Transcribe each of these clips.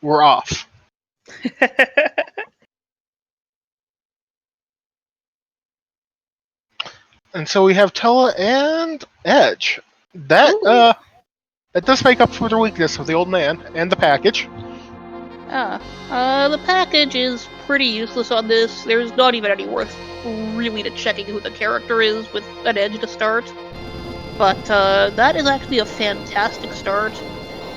we're off. And so we have Tella and Edge. That does make up for the weakness of the old man and the package. The package is pretty useless on this. There's not even any worth really to checking who the character is with an Edge to start. But that is actually a fantastic start.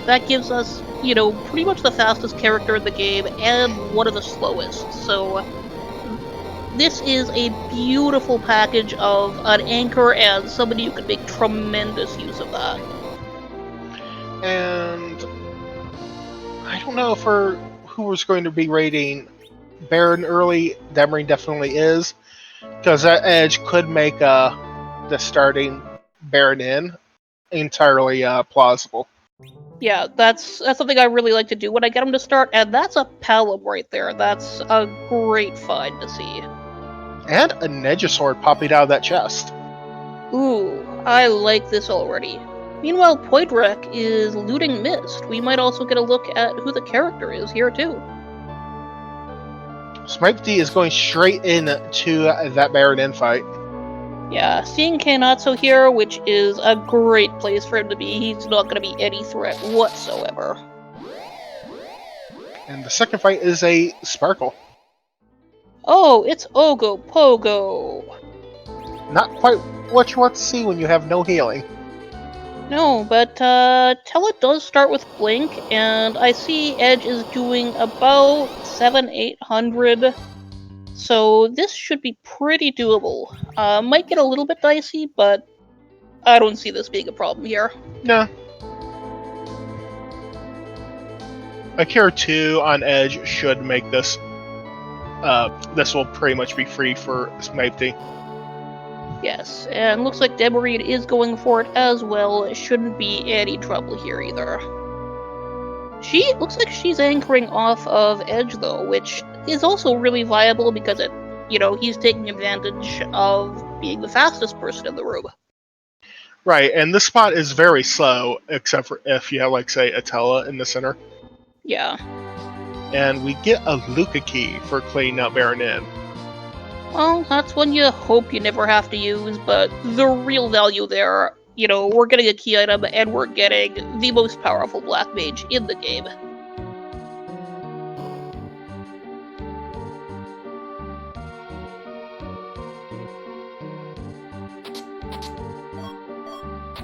That gives us, pretty much the fastest character in the game and one of the slowest. So this is a beautiful package of an anchor and somebody who can make tremendous use of that. And I don't know for who was going to be rating Baron early. Demering definitely is, because that Edge could make the starting Baron in entirely plausible. Yeah, that's something I really like to do when I get them to start, and that's a Palom right there. That's a great find to see. And a Negisaur popping out of that chest. Ooh, I like this already. Meanwhile, Poidrek is looting Mist. We might also get a look at who the character is here, too. Smipey is going straight into that Baron in fight. Yeah, seeing Kanatsu here, which is a great place for him to be, he's not going to be any threat whatsoever. And the second fight is a Sparkle. Oh, it's Ogo Pogo! Not quite what you want to see when you have no healing. No, but Tella does start with Blink, and I see Edge is doing about 700-800, so this should be pretty doable. Might get a little bit dicey, but I don't see this being a problem here. No. A Cure 2 on Edge should make this. This will pretty much be free for Smipey. Yes, and looks like Demereed is going for it as well. It shouldn't be any trouble here either. She looks like she's anchoring off of Edge though, which is also really viable because he's taking advantage of being the fastest person in the room. Right, and this spot is very slow, except for if you have, like, say, Atella in the center. Yeah. And we get a Luca key for cleaning out Baron in. Well, that's one you hope you never have to use, but the real value there, we're getting a key item and we're getting the most powerful Black Mage in the game.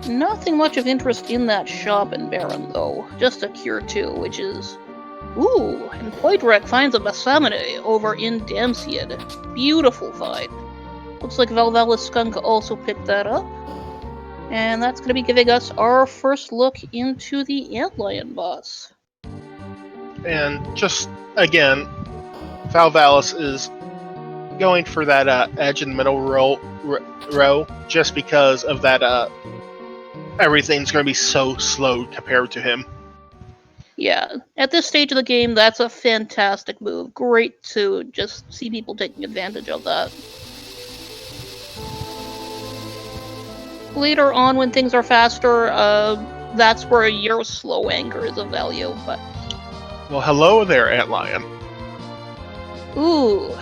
Nothing much of interest in that shop in Baron, though. Just a Cure 2, which is... Ooh, and Poidrek finds a Masamune over in Damsiad. Beautiful find. Looks like Valvalis Skunk also picked that up. And that's going to be giving us our first look into the Antlion boss. And just, again, Valvalis is going for that edge in the middle row just because of that everything's going to be so slow compared to him. Yeah, at this stage of the game, that's a fantastic move. Great to just see people taking advantage of that. Later on, when things are faster, that's where your slow anchor is of value. But well, hello there, Antlion. Ooh.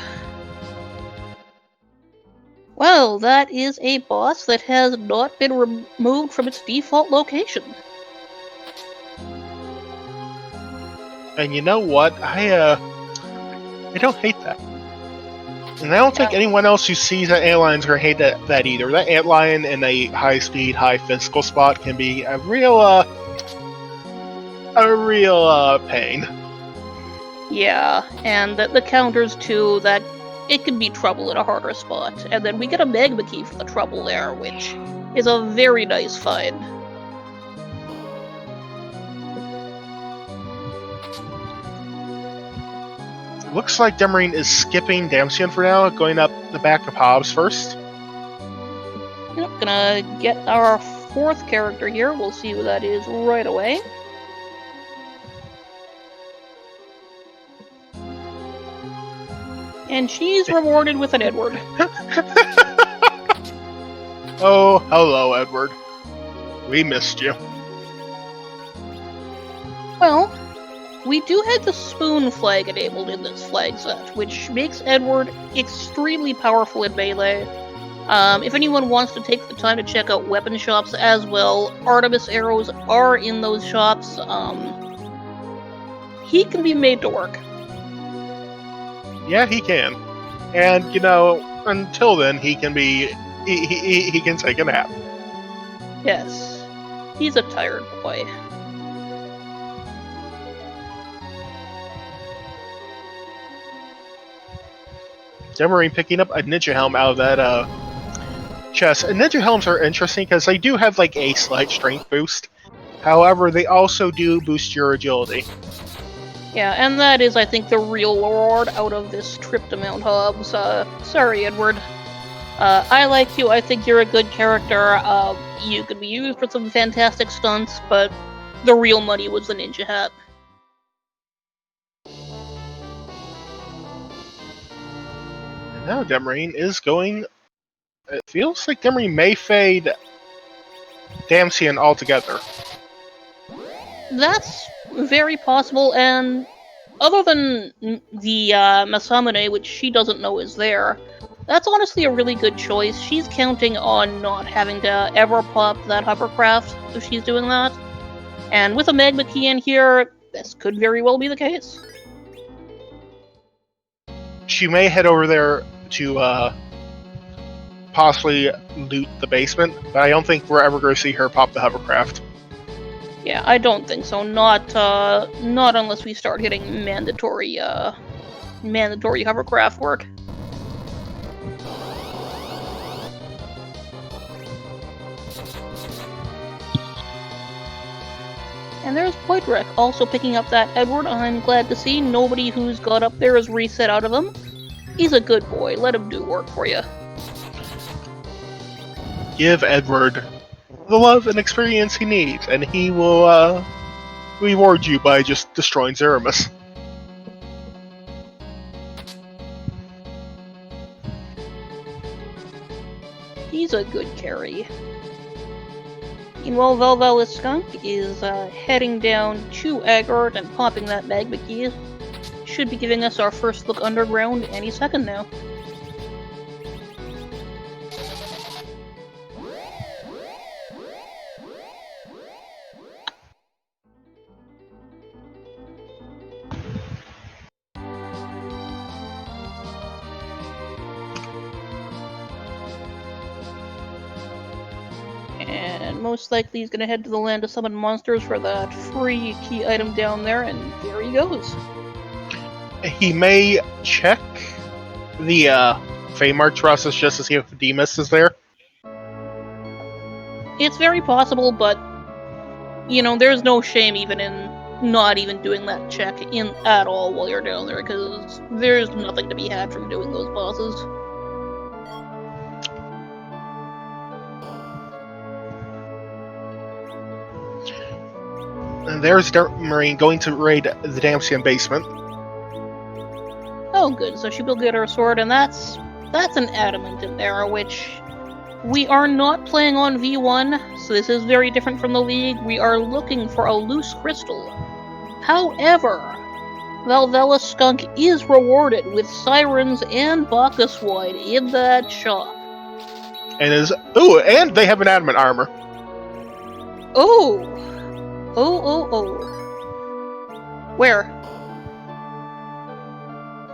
Well, that is a boss that has not been removed from its default location. And you know what? I don't hate that. And I don't think anyone else who sees that Antlion's going to hate that either. That Antlion in a high-speed, high-physical spot can be a real pain. Yeah, and the counters too, that it can be trouble in a harder spot. And then we get a Magma Key for the trouble there, which is a very nice find. Looks like Demarine is skipping Damsian for now, going up the back of Hobbs first. Yep, gonna get our fourth character here. We'll see who that is right away. And she's rewarded with an Edward. Oh, hello, Edward. We missed you. Well, We do have the spoon flag enabled in this flag set, which makes Edward extremely powerful in melee. If anyone wants to take the time to check out weapon shops as well, Artemis arrows are in those shops. He can be made to work. Yeah, he can. And, you know, until then, he can be... He can take a nap. Yes. He's a tired boy. Demarine picking up a ninja helm out of that chest. And ninja helms are interesting because they do have like a slight strength boost. However, they also do boost your agility. Yeah, and that is, I think, the real reward out of this trip to Mount Hobbs. Sorry, Edward. I like you. I think you're a good character. You could be used for some fantastic stunts, but the real money was the ninja hat. And now Demarine is going... It feels like Demarine may fade Damsian altogether. That's very possible, and other than the Masamune, which she doesn't know is there, that's honestly a really good choice. She's counting on not having to ever pop that hovercraft if she's doing that. And with a magma key in here, this could very well be the case. She may head over there to possibly loot the basement, but I don't think we're ever going to see her pop the hovercraft. Yeah, I don't think so. Not unless we start hitting mandatory hovercraft work. And there's Poitrek also picking up that Edward. I'm glad to see nobody who's got up there is reset out of him. He's a good boy. Let him do work for you. Give Edward the love and experience he needs, and he will reward you by just destroying Zeramus. He's a good carry. Meanwhile, Velvelis Skunk is heading down to Agard and popping that magma key. Should be giving us our first look underground any second now. And most likely he's going to head to the Land of Summoned Monsters for that free key item down there, and there he goes. He may check the Feymarch process just to see if Demas is there. It's very possible, but, you know, there's no shame even in not even doing that check in at all while you're down there, because there's nothing to be had from doing those bosses. And there's Marine going to raid the Damsian basement. Oh, good. So she will get her sword, and that's an adamant in there, which we are not playing on V1, so this is very different from the League. We are looking for a loose crystal. However, Velvelis Skunk is rewarded with sirens and Bacchus wine in that shop. And and they have an adamant armor. Oh! Where?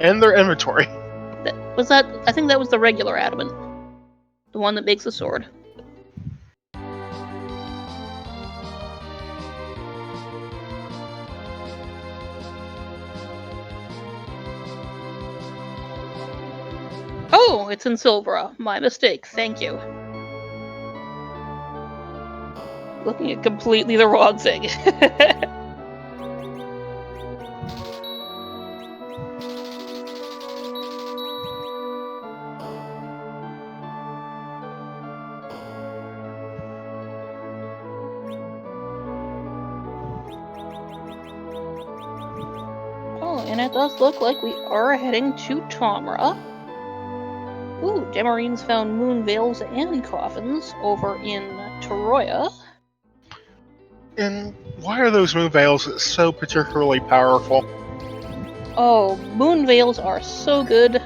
In their inventory. I think that was the regular adamant. The one that makes the sword. Oh, it's in Silvera. My mistake. Thank you. Looking at completely the wrong thing. Oh, and it does look like we are heading to Tomra. Ooh, Demarine's found moon veils and coffins over in Toroya. And why are those moon veils so particularly powerful? Oh, moon veils are so good.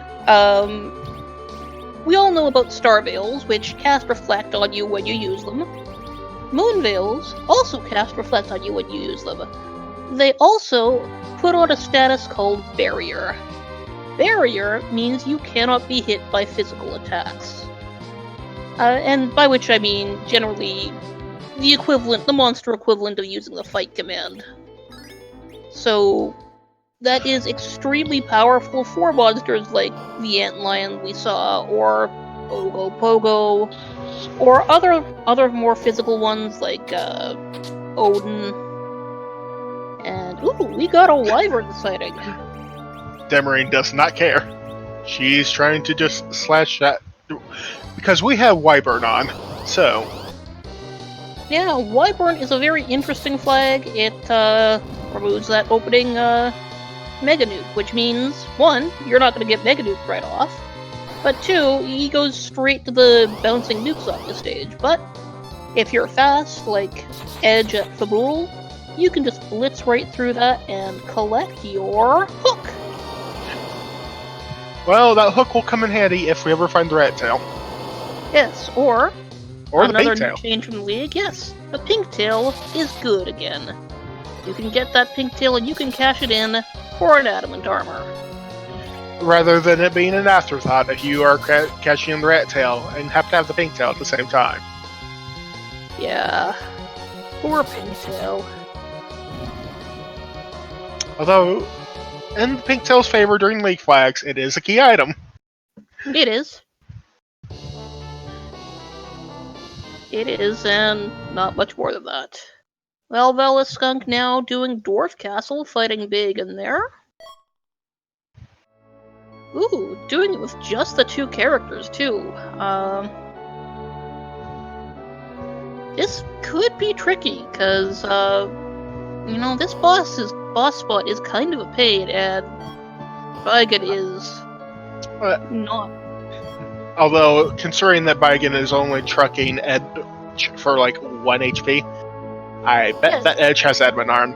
We all know about star veils, which cast reflect on you when you use them. Moon veils also cast reflect on you when you use them. They also put on a status called barrier. Barrier means you cannot be hit by physical attacks. And by which I mean, generally, the monster equivalent of using the fight command. So, that is extremely powerful for monsters like the antlion we saw, or Ogo Pogo, or other more physical ones like Odin. And ooh, we got a wyvern sighting. Demarine does not care. She's trying to just slash that because we have whyburn on. So Yeah, wyvern is a very interesting flag. It removes that opening Mega Nuke, which means, one, you're not going to get Mega Nuke right off, but two, he goes straight to the bouncing nukes off the stage. But if you're fast, like Edge at Fabul, you can just blitz right through that and collect your hook. well, that hook will come in handy if we ever find the rat tail. Yes, or Or the another pink tail. change from the league, yes, the pink tail is good again. You can get that pink tail and you can cash it in for an adamant armor. Rather than it being an afterthought if you are catching in the rat tail and have to have the pink tail at the same time. Yeah, poor pink tail. Although, in the pink tail's favor during league flags, it is a key item. It is. It is, and not much more than that. Well, Vela Skunk now doing Dwarf Castle, fighting big in there. Ooh, doing it with just the two characters, too. This could be tricky, because, this boss spot is kind of a pain, and Baigan is not. Although, considering that Baigan is only trucking Edge for like 1 HP, I bet that Edge has admin arm.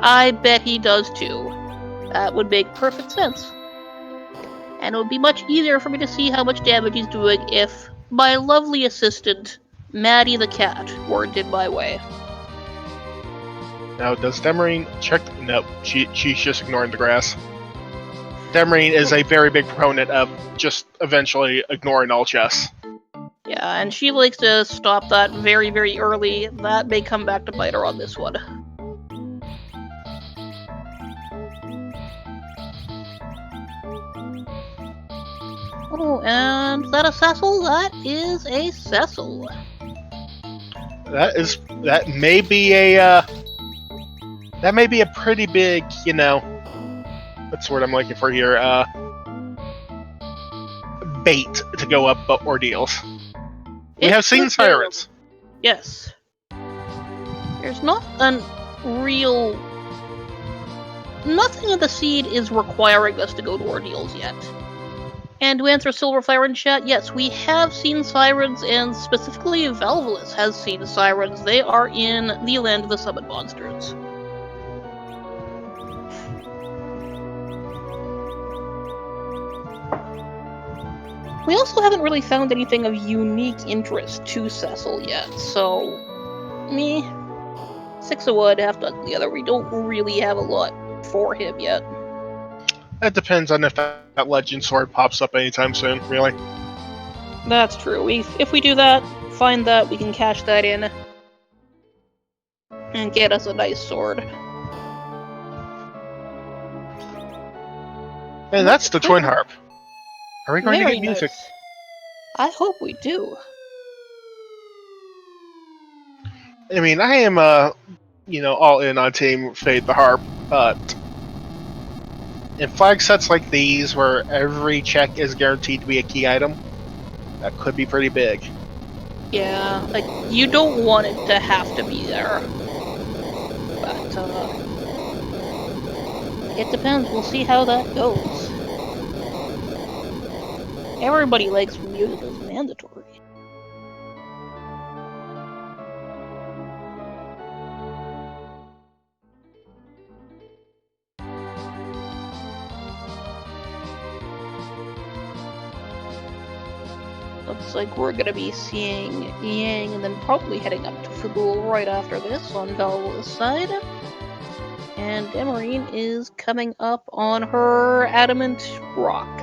I bet he does too. That would make perfect sense. And it would be much easier for me to see how much damage he's doing if my lovely assistant, Maddie the cat, weren't in my way. Now, does Demarine check? No, she's just ignoring the grass. Demarine is a very big proponent of just eventually ignoring all chests. Yeah, and she likes to stop that very, very early. That may come back to bite her on this one. Oh, and is that a Cecil? That is a Cecil. That may be a pretty big, what's the word I'm looking for here? Bait to go up ordeals. We have seen sirens. Yes. There's not a real. Nothing in the seed is requiring us to go to ordeals yet. And to answer Silverfire in chat, yes, we have seen sirens, and specifically Valvolus has seen sirens. They are in the land of the summon monsters. We also haven't really found anything of unique interest to Cecil yet, so 6 of one, half dozen the other. We don't really have a lot for him yet. That depends on if that legend sword pops up anytime soon, really. That's true. If we do that, find that, we can cash that in and get us a nice sword. And that's the twin harp. Are we going to get music? Nice. I hope we do. I mean, I am, all in on Team Fade the Harp, but in flag sets like these, where every check is guaranteed to be a key item, that could be pretty big. Yeah, like, you don't want it to have to be there. But, it depends. We'll see how that goes. Everybody likes music as mandatory. Looks like we're gonna be seeing Yang and then probably heading up to Fabul right after this on Valva's side. And Demarine is coming up on her Adamant Rock.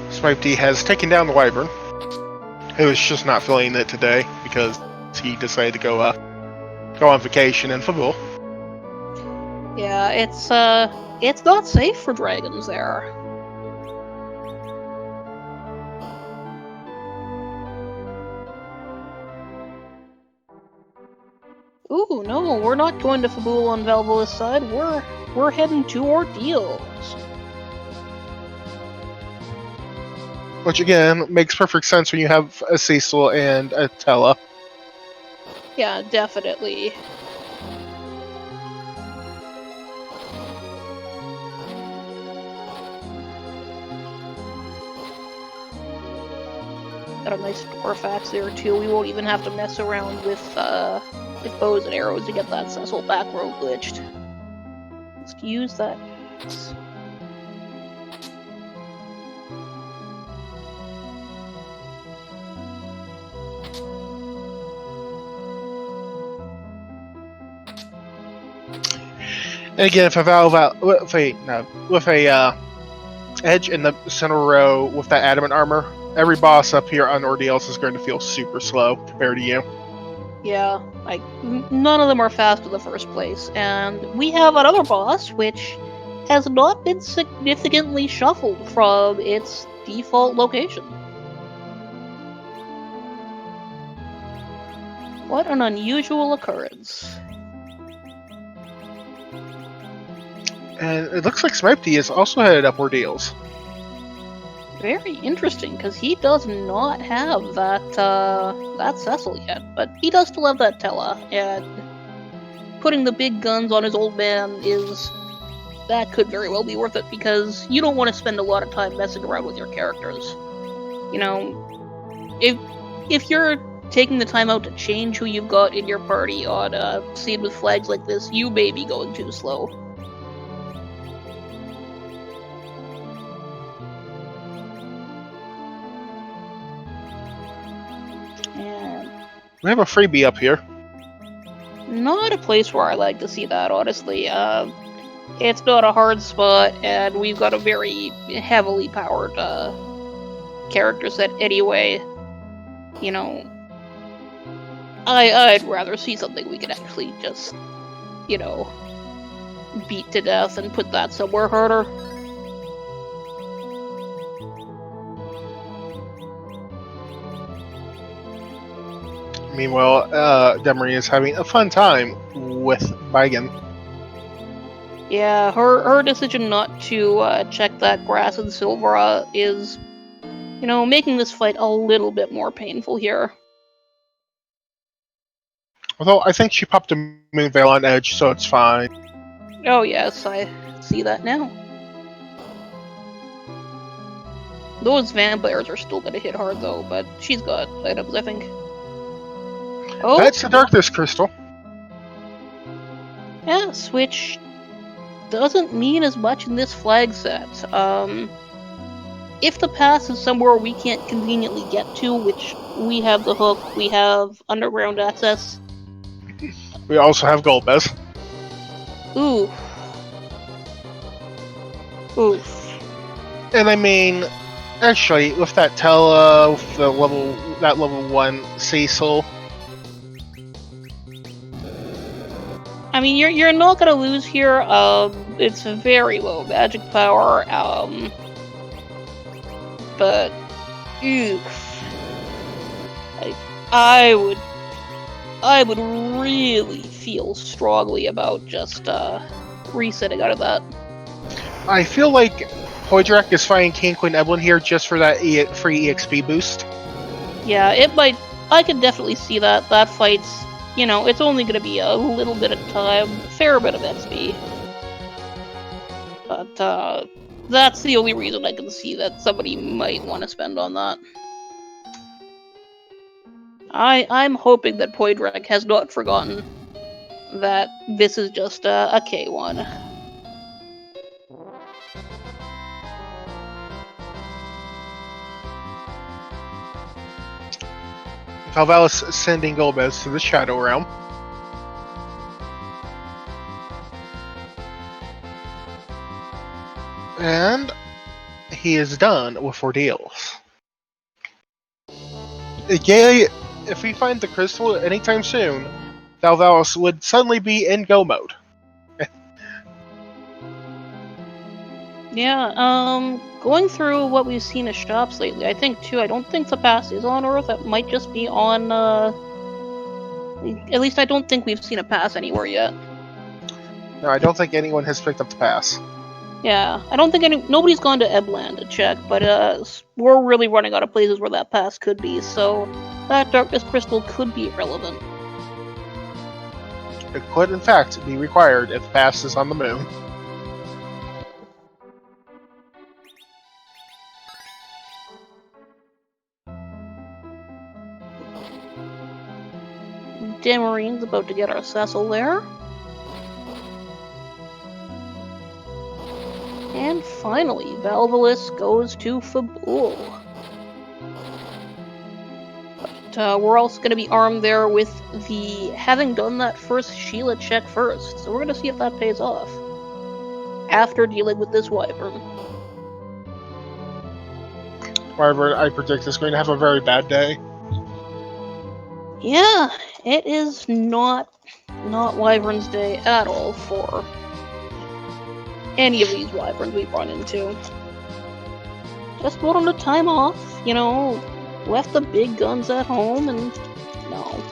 Swipe D has taken down the wyvern, who is just not feeling it today because he decided to go on vacation in Fabul. Yeah, it's not safe for dragons there. Ooh, no, we're not going to Fabul on Valvola's side. We're heading to Ordeals. Which again makes perfect sense when you have a Cecil and a Tella. Yeah, definitely. Got a nice dwarf there too. We won't even have to mess around with bows and arrows to get that Cecil back row glitched. Let's use that. And again, if a with a edge in the center row with that adamant armor, every boss up here on Ordeals is going to feel super slow compared to you. Yeah, like none of them are fast in the first place, and we have another boss which has not been significantly shuffled from its default location. What an unusual occurrence. And it looks like Smipey is also headed up Ordeals. Very interesting, because he does not have that Cecil yet, but he does still have that Tella, and putting the big guns on his old man that could very well be worth it, because you don't want to spend a lot of time messing around with your characters. You know, if you're taking the time out to change who you've got in your party on a scene with flags like this, you may be going too slow. We have a freebie up here. Not a place where I like to see that, honestly. It's not a hard spot, and we've got a very heavily powered character set anyway. You know, I'd rather see something we can actually just, you know, beat to death and put that somewhere harder. Meanwhile, Demery is having a fun time with Bigan. Yeah, her decision not to check that grass and silver is, you know, making this fight a little bit more painful here. Although I think she popped a Moonveil on edge, so it's fine. Oh yes, I see that now. Those vampires are still gonna hit hard though, but she's got items, I think. Oh, that's the Darkness Crystal. Yes, which doesn't mean as much in this flag set. If the pass is somewhere we can't conveniently get to, which we have the hook, we have underground access. We also have Golbez. Ooh. Oof. And I mean, actually, with that Tella, with the level 1 Cecil. I mean, you're not gonna lose here. It's a very low magic power. But oof. I would really feel strongly about just resetting out of that. I feel like Poydrak is finding King Queen Evelyn here just for that free EXP boost. Yeah, it might. I can definitely see that. That fight's, you know, it's only going to be a little bit of time, fair bit of XP. But that's the only reason I can see that somebody might want to spend on that. I'm hoping that Poydrak has not forgotten that this is just a K1. Valvalis sending Golbez to the Shadow Realm. And he is done with ordeals. Again, if we find the crystal anytime soon, Valvalis would suddenly be in go mode. Yeah, going through what we've seen at shops lately, I don't think the pass is on Earth. It might just be on, at least I don't think we've seen a pass anywhere yet. No, I don't think anyone has picked up the pass. Yeah, I don't think nobody's gone to Ebland to check, but we're really running out of places where that pass could be, so that Darkness Crystal could be relevant. It could, in fact, be required if the pass is on the moon. Damarine's about to get our Cecil there. And finally, Valvalis goes to Fabul. But we're also going to be armed there with having done that first Sheila check first. So we're going to see if that pays off. After dealing with this Wyvern. Wyvern, I predict, is going to have a very bad day. Yeah, it is not Wyvern's day at all for any of these Wyverns we've run into. Just wanted the time off, left the big guns at home, and no.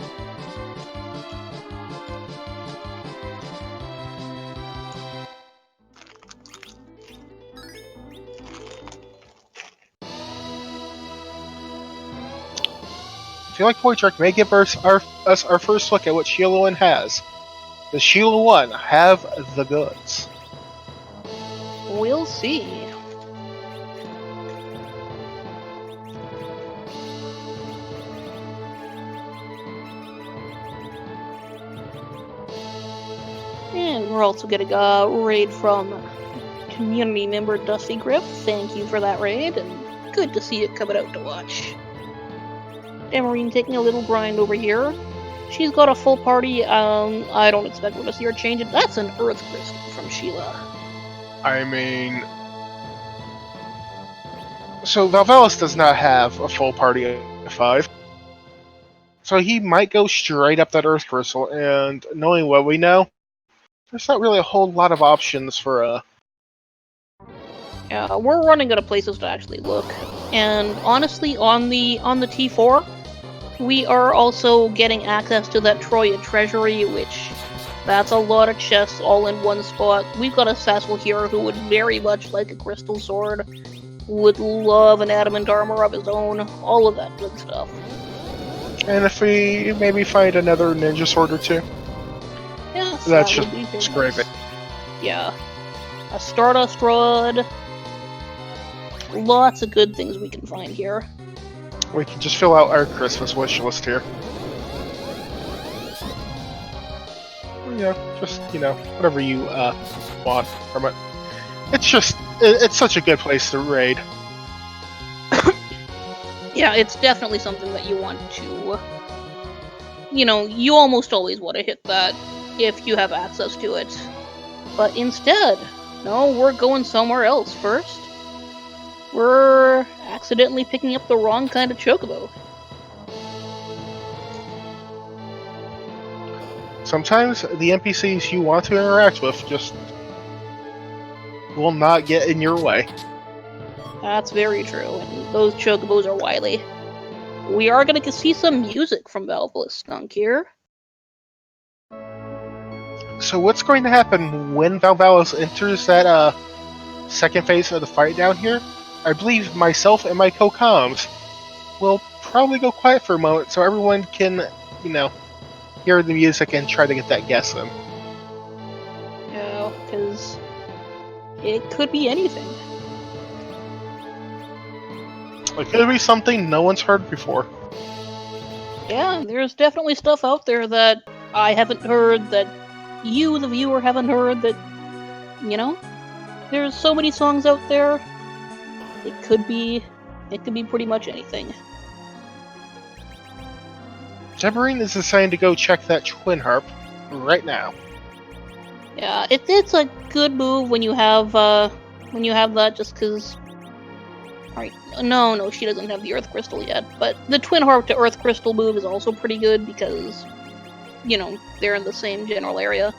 I feel like Wojciech may give us our first look at what Sheila 1 has. Does Sheila 1 have the goods? We'll see. And we're also getting a raid from community member Dusty Griff. Thank you for that raid, and good to see it coming out to watch. Damarine taking a little grind over here. She's got a full party. I don't expect her to see her change it. That's an Earth Crystal from Sheila. I mean... So Valvalis does not have a full party of 5. So he might go straight up that Earth Crystal, and knowing what we know, there's not really a whole lot of options for Yeah, we're running out of places to actually look. And honestly, on the T4, we are also getting access to that Troya Treasury, which that's a lot of chests all in one spot. We've got a Cecil here who would very much like a crystal sword, would love an adamant armor of his own, all of that good stuff. And if we maybe find another ninja sword or two, yes, that's just gravy. Yeah, a Stardust Rod. Lots of good things we can find here. We can just fill out our Christmas wish list here. Yeah, just, whatever you want from it. It's such a good place to raid. Yeah, it's definitely something that you want to... you almost always want to hit that if you have access to it. But instead, no, we're going somewhere else first. We're accidentally picking up the wrong kind of chocobo. Sometimes the NPCs you want to interact with just will not get in your way. That's very true, and those chocobos are wily. We are going to see some music from Valvalis Skunk here. So what's going to happen when Valvalis enters that second phase of the fight down here? I believe myself and my co-coms will probably go quiet for a moment so everyone can, hear the music and try to get that guess in. Yeah, because it could be anything. It could be something no one's heard before. Yeah, there's definitely stuff out there that I haven't heard that you, the viewer, haven't heard that, there's so many songs out there. It could be pretty much anything. Deborine is deciding to go check that twin harp right now. Yeah, it's a good move when you have that, just because. Alright, no, she doesn't have the Earth Crystal yet, but the Twin Harp to Earth Crystal move is also pretty good because, they're in the same general area.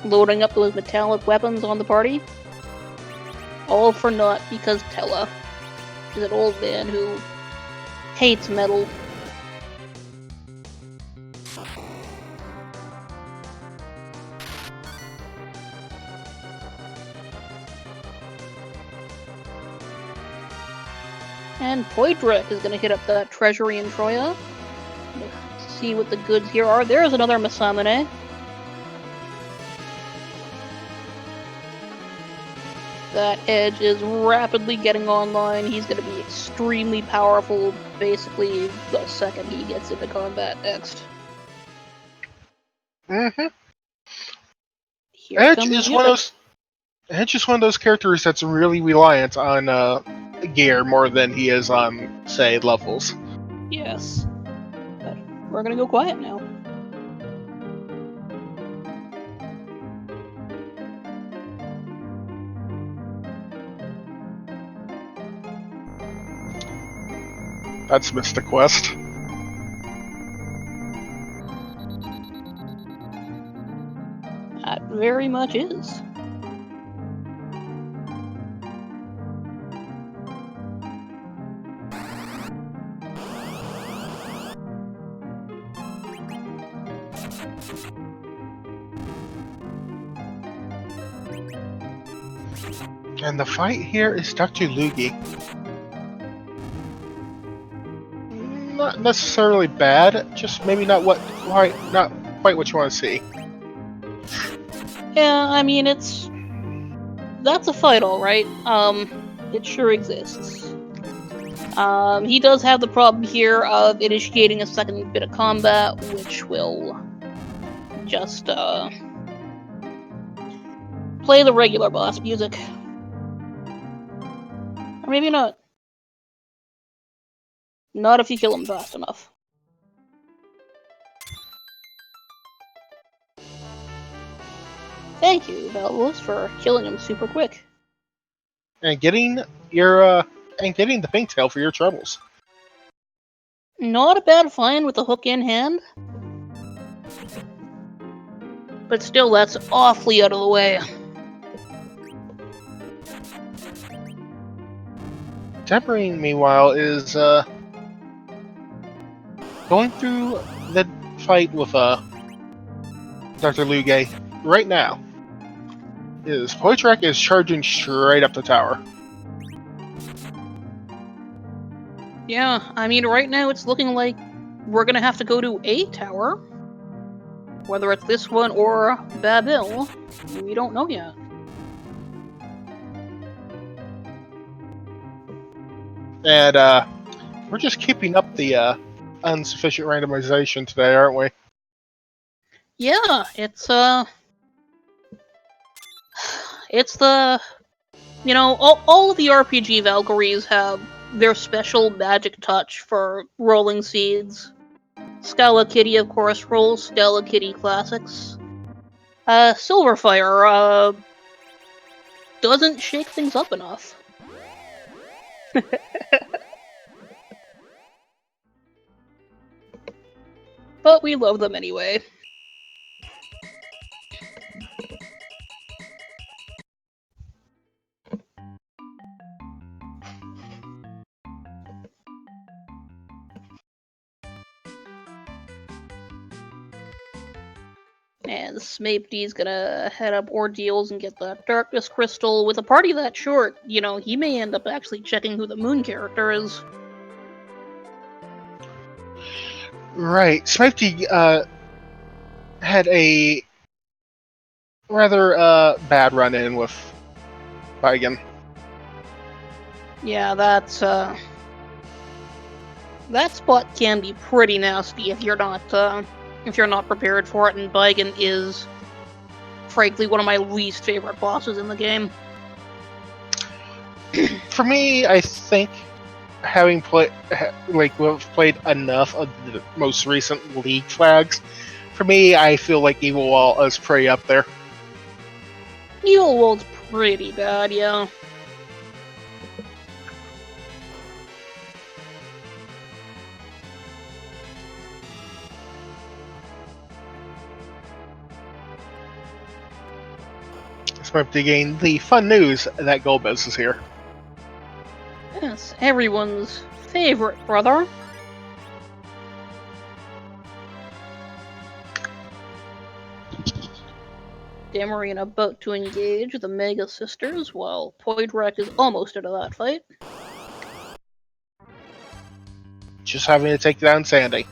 Loading up those metallic weapons on the party. All for naught because Tella is an old man who hates metal. And Poitrak is going to hit up that Treasury in Troya. Let's see what the goods here are. There's another Masamune. That edge is rapidly getting online. He's going to be extremely powerful basically the second he gets into combat next. Mm-hmm. Edge is one of those characters that's really reliant on gear more than he is on, say, levels. Yes. But we're gonna go quiet now. That's Mystic Quest. That very much is. And the fight here is Dr. Lugi. Not necessarily bad, just maybe not quite what you want to see. Yeah, I mean that's a fight, all right. It sure exists. He does have the problem here of initiating a second bit of combat, which will just play the regular boss music. Or maybe not. Not if you kill him fast enough. Thank you, Valvos, for killing him super quick. And getting the pink tail for your troubles. Not a bad find with the hook in hand. But still, that's awfully out of the way. Deborine, meanwhile, is going through the fight with Dr. Luge right now. His Poitrak is charging straight up the tower. Yeah, I mean, right now it's looking like we're gonna have to go to a tower. Whether it's this one or Babil, we don't know yet. And we're just keeping up the insufficient randomization today, aren't we? Yeah, it's the all of the RPG Valkyries have their special magic touch for rolling seeds. Scala Kitty, of course, rolls Scala Kitty classics. Silverfire doesn't shake things up enough. But we love them anyway. And Smapty's gonna head up Ordeals and get that Darkness Crystal. With a party that short, he may end up actually checking who the Moon character is. Right. Smipey had a rather bad run-in with Bigan. Yeah, that spot can be pretty nasty if you're not prepared for it, and Baigan is frankly one of my least favorite bosses in the game. For me, I think having played we've played enough of the most recent League flags, for me, I feel like Evil Wall is pretty up there. Evil Wall's pretty bad, yeah. It's time to gain the fun news that Golbez is here. Yes, everyone's favorite brother. Damarine about to engage the Mega Sisters, while Poidrak is almost out of that fight. Just having to take down Sandy.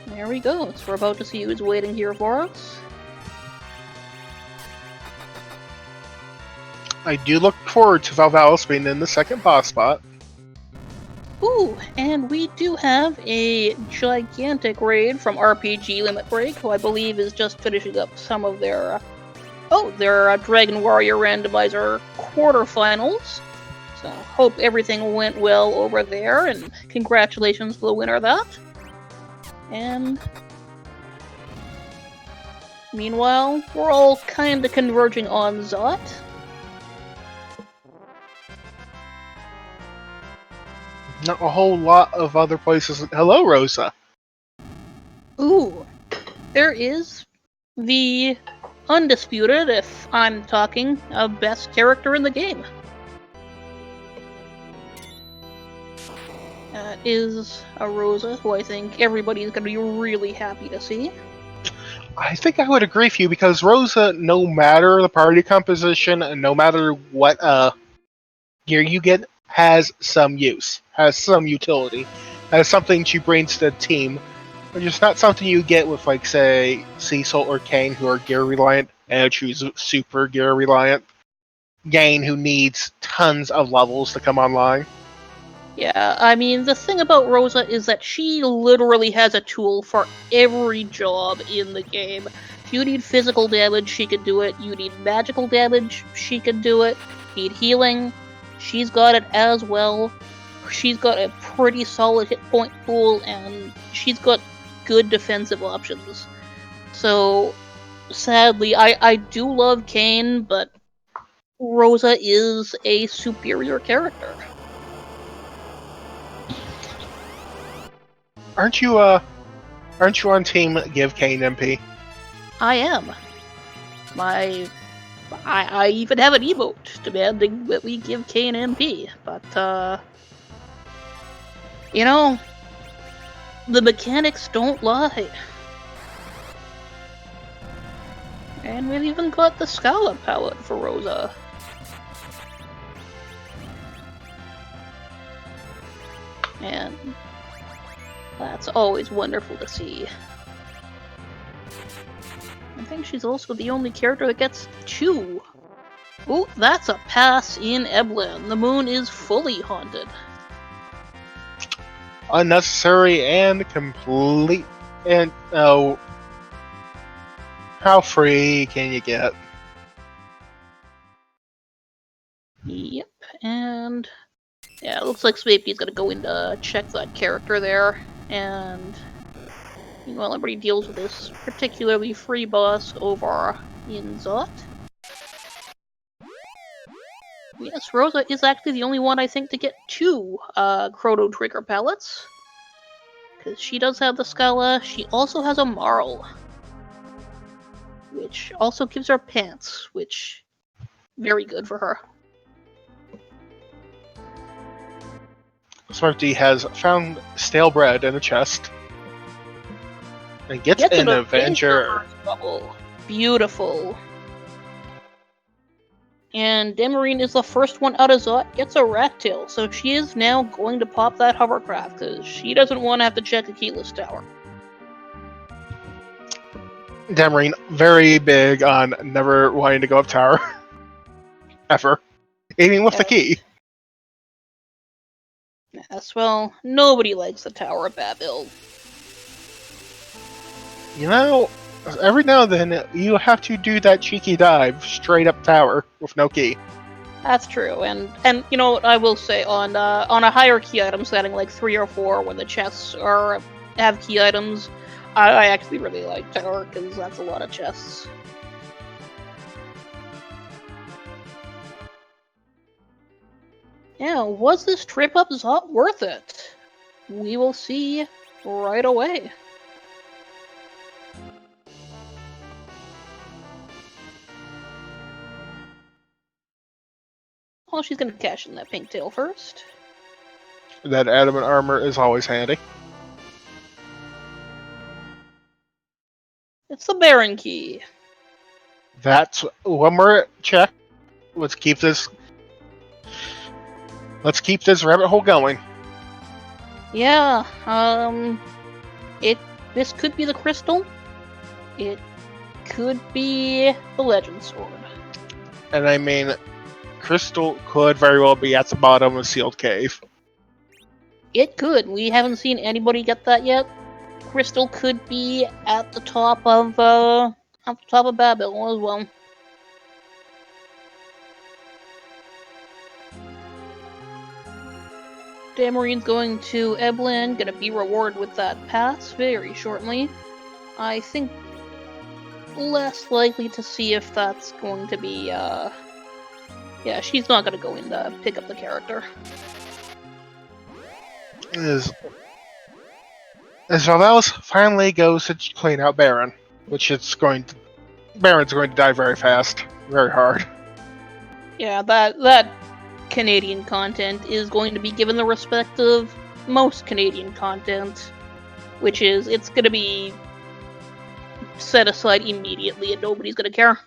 There we go. So we're about to see who's waiting here for us. I do look forward to Valvalis being in the second boss spot. Ooh, and we do have a gigantic raid from RPG Limit Break, who I believe is just finishing up some of their Dragon Warrior Randomizer quarterfinals. So hope everything went well over there, and congratulations to the winner of that. And meanwhile, we're all kinda converging on Zot. Not a whole lot of other places. Hello, Rosa. Ooh, there is the undisputed, if I'm talking, best character in the game. Is a Rosa, who I think everybody's going to be really happy to see. I think I would agree with you because Rosa, no matter the party composition and no matter what gear you get, has some use, has some utility, has something she brings to the team, which is not something you get with, like, say, Cecil or Kane, who are gear reliant, and choose super gear reliant. Kane, who needs tons of levels to come online. Yeah, I mean, the thing about Rosa is that she literally has a tool for every job in the game. If you need physical damage, she could do it. You need magical damage, she could do it. Need healing, she's got it as well. She's got a pretty solid hit point pool, and she's got good defensive options. So, sadly, I do love Kane, but Rosa is a superior character. Aren't you on team Give Kane MP? I am. I even have an emote demanding that we give Kane MP, but you know, the mechanics don't lie. And we've even got the Scala palette for Rosa. And that's always wonderful to see. I think she's also the only character that gets 2. Ooh, that's a pass in Eblan. The moon is fully haunted. Unnecessary and complete. And oh, how free can you get? Yep, and yeah, it looks like Swapey's gonna go in to check that character there, and meanwhile everybody deals with this particularly free boss over in Zot. Yes, Rosa is actually the only one I think to get 2 Chrono Trigger palettes. Because she does have the Scala, she also has a Marl. Which also gives her pants, which very good for her. Smarty has found stale bread in a chest. And gets an Avenger. Bubble. Beautiful. And Demarine is the first one out of Zot, gets a rat tail, so she is now going to pop that hovercraft, because she doesn't want to have to check a keyless tower. Demarine, very big on never wanting to go up tower. Ever. Aiming with the key. Yes, well, nobody likes the Tower of Babel. You know, every now and then you have to do that cheeky dive straight up tower with no key. That's true, and you know what I will say on a higher key item setting like 3 or 4, when the chests have key items, I actually really like Tower because that's a lot of chests. Yeah, was this trip up Zot worth it? We will see right away. Well, she's gonna cash in that pink tail first. That adamant armor is always handy. It's the Baron key. That's one more check. Let's keep this rabbit hole going. Yeah, this could be the crystal. It could be the legend sword. And I mean, crystal could very well be at the bottom of Sealed Cave. It could. We haven't seen anybody get that yet. Crystal could be at the top of Babel as well. Damarine's going to Eblan, gonna be rewarded with that pass very shortly. I think less likely to see if that's going to be, yeah, she's not gonna go in to pick up the character. As Valvalis finally goes to clean out Baron, Baron's going to die very fast, very hard. Yeah, that Canadian content is going to be given the respect of most Canadian content, which is it's going to be set aside immediately and nobody's going to care.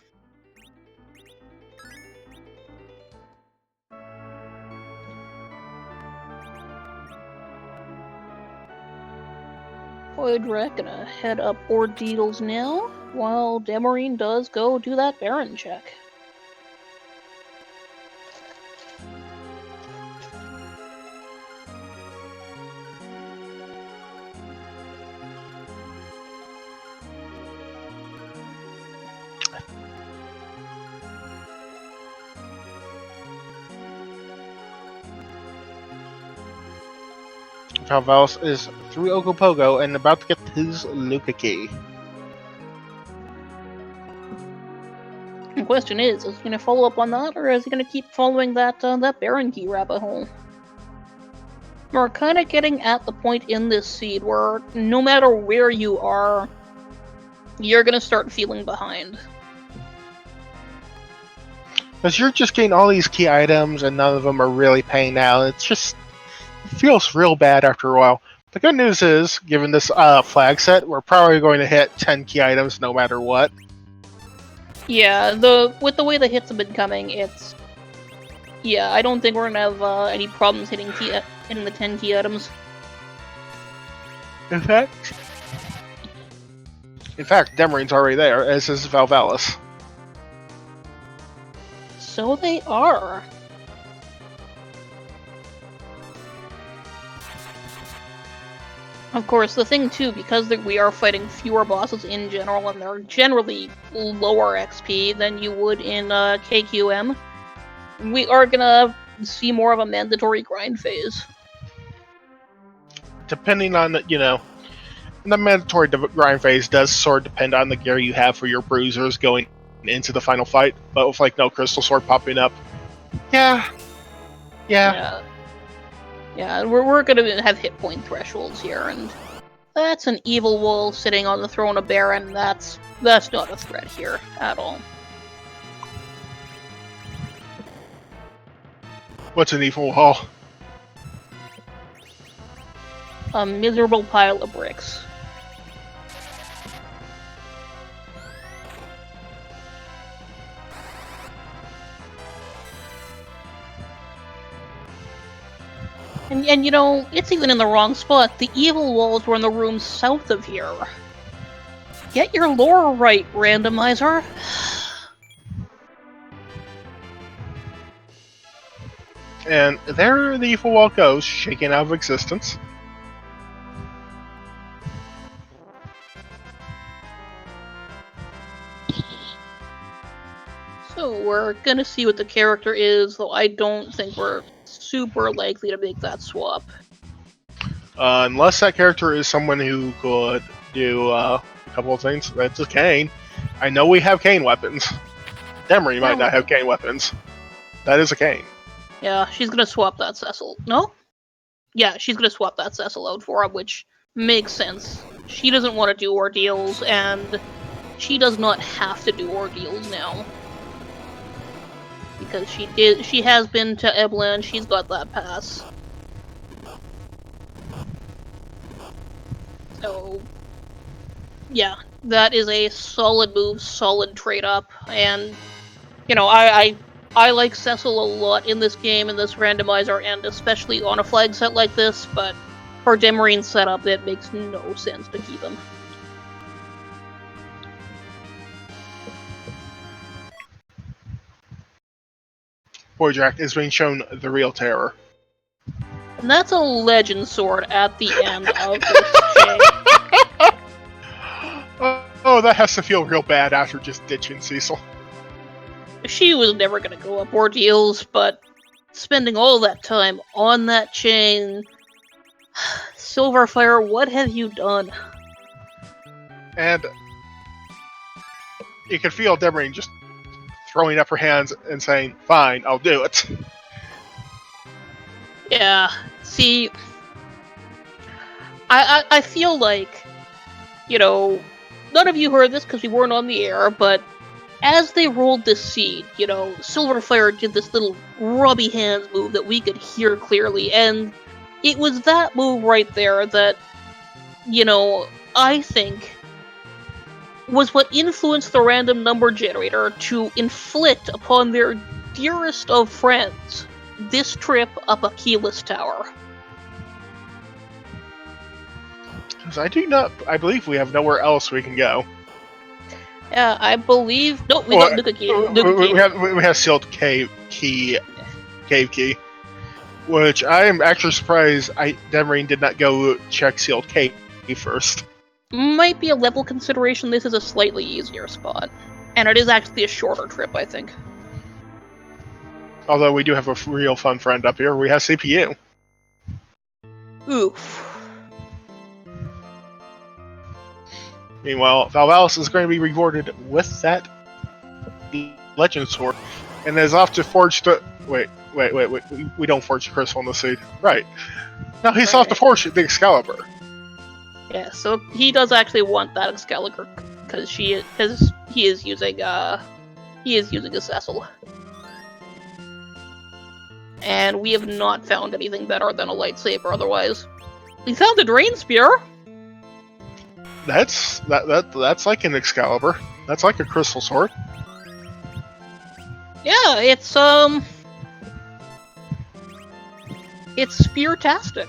Hoydrek gonna head up Ordeals now, while Damarine does go do that Baron check. Valvalis is through Ogopogo and about to get his Luca key. The question is he going to follow up on that, or is he going to keep following that Baron key rabbit hole? We're kind of getting at the point in this seed where no matter where you are, you're going to start feeling behind. Because you're just getting all these key items and none of them are really paying out. It feels real bad after a while. The good news is, given this flag set, we're probably going to hit 10 key items no matter what. Yeah, with the way the hits have been coming, yeah, I don't think we're gonna have any problems hitting the 10 key items. In fact, Demarine's already there, as is Valvalis. So they are. Of course, the thing too, because we are fighting fewer bosses in general, and they're generally lower XP than you would in KQM, we are gonna see more of a mandatory grind phase. Depending on, the mandatory grind phase does sort of depend on the gear you have for your bruisers going into the final fight, but with no crystal sword popping up, yeah, we're gonna have hit point thresholds here, and that's an evil wall sitting on the throne of Baron. That's not a threat here at all. What's an evil wall? A miserable pile of bricks. And it's even in the wrong spot. The evil walls were in the room south of here. Get your lore right, randomizer. And there the evil wall goes, shaken out of existence. So we're gonna see what the character is, though I don't think we're super likely to make that swap. Unless that character is someone who could do a couple of things. That's a cane. I know we have cane weapons. Demery might not have cane weapons. That is a cane. Yeah, she's gonna swap that Cecil. No? Yeah, she's gonna swap that Cecil out for him, which makes sense. She doesn't want to do ordeals, and she does not have to do ordeals now. Because she has been to Eblan, she's got that pass. So, yeah, that is a solid move, solid trade up, and you know, I like Cecil a lot in this game, in this randomizer, and especially on a flag set like this, but for Demarine's setup, it makes no sense to keep him. Boyjack is being shown the real terror. And that's a legend sword at the end of this chain. Oh, that has to feel real bad after just ditching Cecil. She was never gonna go up ordeals, but spending all that time on that chain... Silverfire, what have you done? And you can feel Demarine just throwing up her hands and saying, "Fine, I'll do it." Yeah, see, I feel like, you know, none of you heard this because we weren't on the air, but as they rolled this seed, you know, Silverfire did this little rubby hands move that we could hear clearly, and it was that move right there that, you know, I think was what influenced the random number generator to inflict upon their dearest of friends this trip up a keyless tower. I believe we have nowhere else we can go. Yeah, I believe. No, we got Nuka Key. We have sealed cave key, which I am actually surprised Demarine did not go check sealed cave first. Might be a level consideration. This is a slightly easier spot, and it is actually a shorter trip, I think. Although we do have a real fun friend up here. We have CPU. Oof. Meanwhile, Valvalis is going to be rewarded with that legend sword, and is off to forge the. Wait. We don't forge the crystal in the seed. Right. Now he's off to forge the Excalibur. Yeah, so he does actually want that Excalibur because he is using a Cecil. And we have not found anything better than a lightsaber otherwise. We found the Drain Spear. That's like an Excalibur. That's like a crystal sword. Yeah, it's spear-tastic.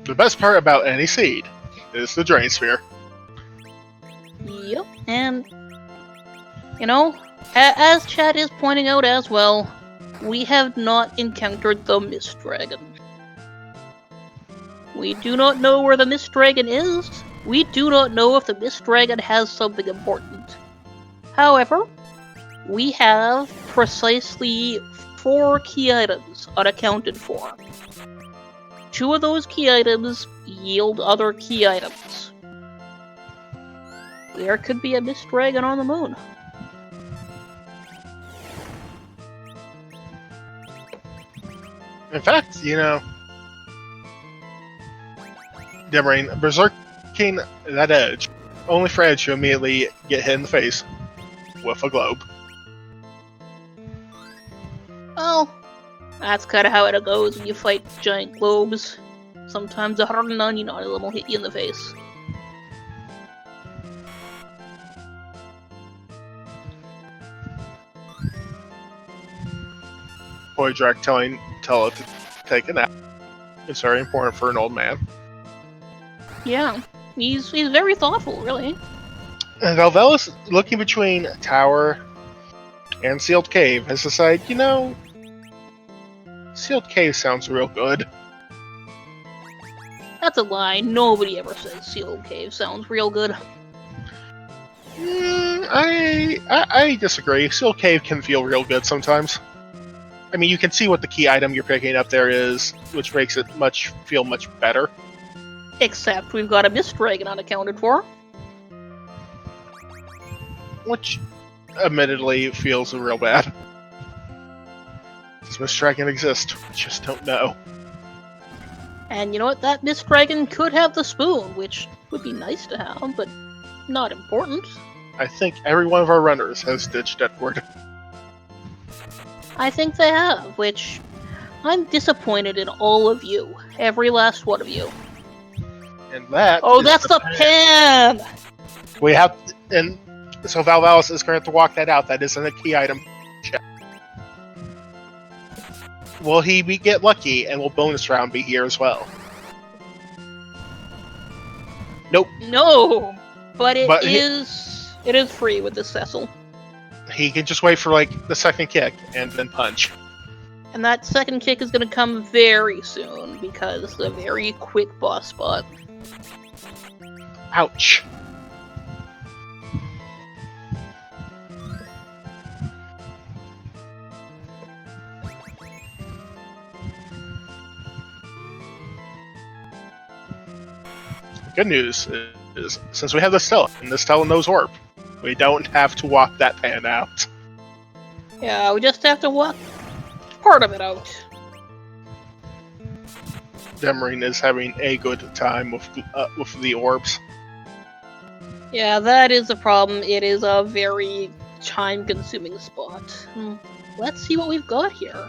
The best part about any seed is the Drain Spear. Yep, and you know, as Chad is pointing out as well, we have not encountered the Mist Dragon. We do not know where the Mist Dragon is. We do not know if the Mist Dragon has something important. However, we have precisely 4 key items unaccounted for. 2 of those key items yield other key items. There could be a Mist Dragon on the moon. In fact, you know, Demarine, berserking that edge, only for Edge to immediately get hit in the face with a globe. Well, that's kind of how it goes when you fight giant globes. Sometimes 199 of them will hit you in the face. Boydrak tell it to take a nap. It's very important for an old man. Yeah, He's very thoughtful, really. And Valvella's looking between Tower and Sealed Cave has decided, Sealed Cave sounds real good. That's a lie. Nobody ever says Sealed Cave sounds real good. I disagree. Sealed Cave can feel real good sometimes. I mean, you can see what the key item you're picking up there is, which makes it feel much better. Except we've got a Mist Dragon unaccounted for. Which, admittedly, feels real bad. Does Mist Dragon exist? We just don't know. And you know what? That Mist Dragon could have the spoon, which would be nice to have, but not important. I think every one of our runners has ditched Edward. I think they have, which I'm disappointed in all of you. Every last one of you. And that that's the pan! We have... And so Valvalis is going to have to walk that out. That isn't a key item check. Will he get lucky, and will bonus round be here as well? Nope. No! But it is free with this Cecil. He can just wait for, the second kick, and then punch. And that second kick is going to come very soon, because it's a very quick boss spot. Ouch. Good news is, since we have the Stella, and the Stella knows Orb, we don't have to walk that pan out. Yeah, we just have to walk part of it out. Demarine is having a good time with the orbs. Yeah, that is a problem. It is a very time-consuming spot. Let's see what we've got here.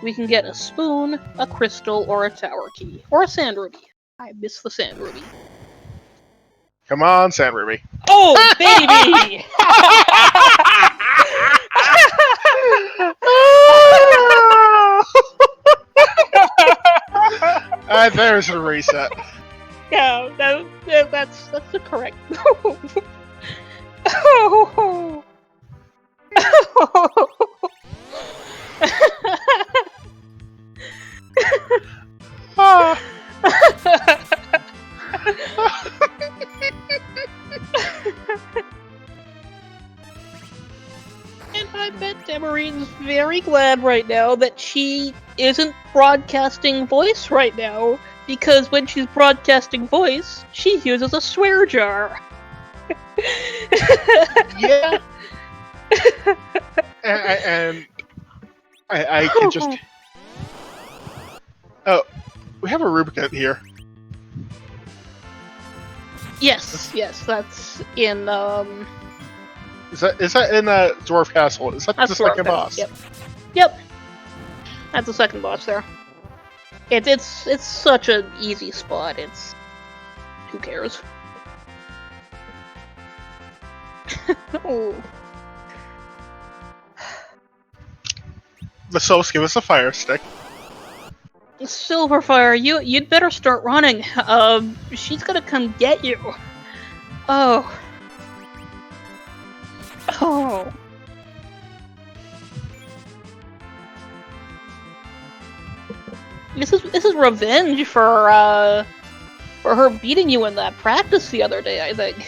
We can get a spoon, a crystal, or a tower key. Or a sand ruby. I miss the sand ruby. Come on, Sand Ruby. Oh, baby! There's a reset. Yeah, that's the correct move. Oh. And I bet Demarine's very glad right now that she isn't broadcasting voice right now, because when she's broadcasting voice, she uses a swear jar. Yeah. and I can just... Oh, we have a Rubicon here. Yes, that's in, Is that in Dwarf Castle? Is that the second boss? Yep. That's the second boss there. It's such an easy spot. Who cares? Oh. Let's give us a fire stick. Silverfire, you'd better start running. She's gonna come get you. Oh. Oh. This is revenge for her beating you in that practice the other day, I think.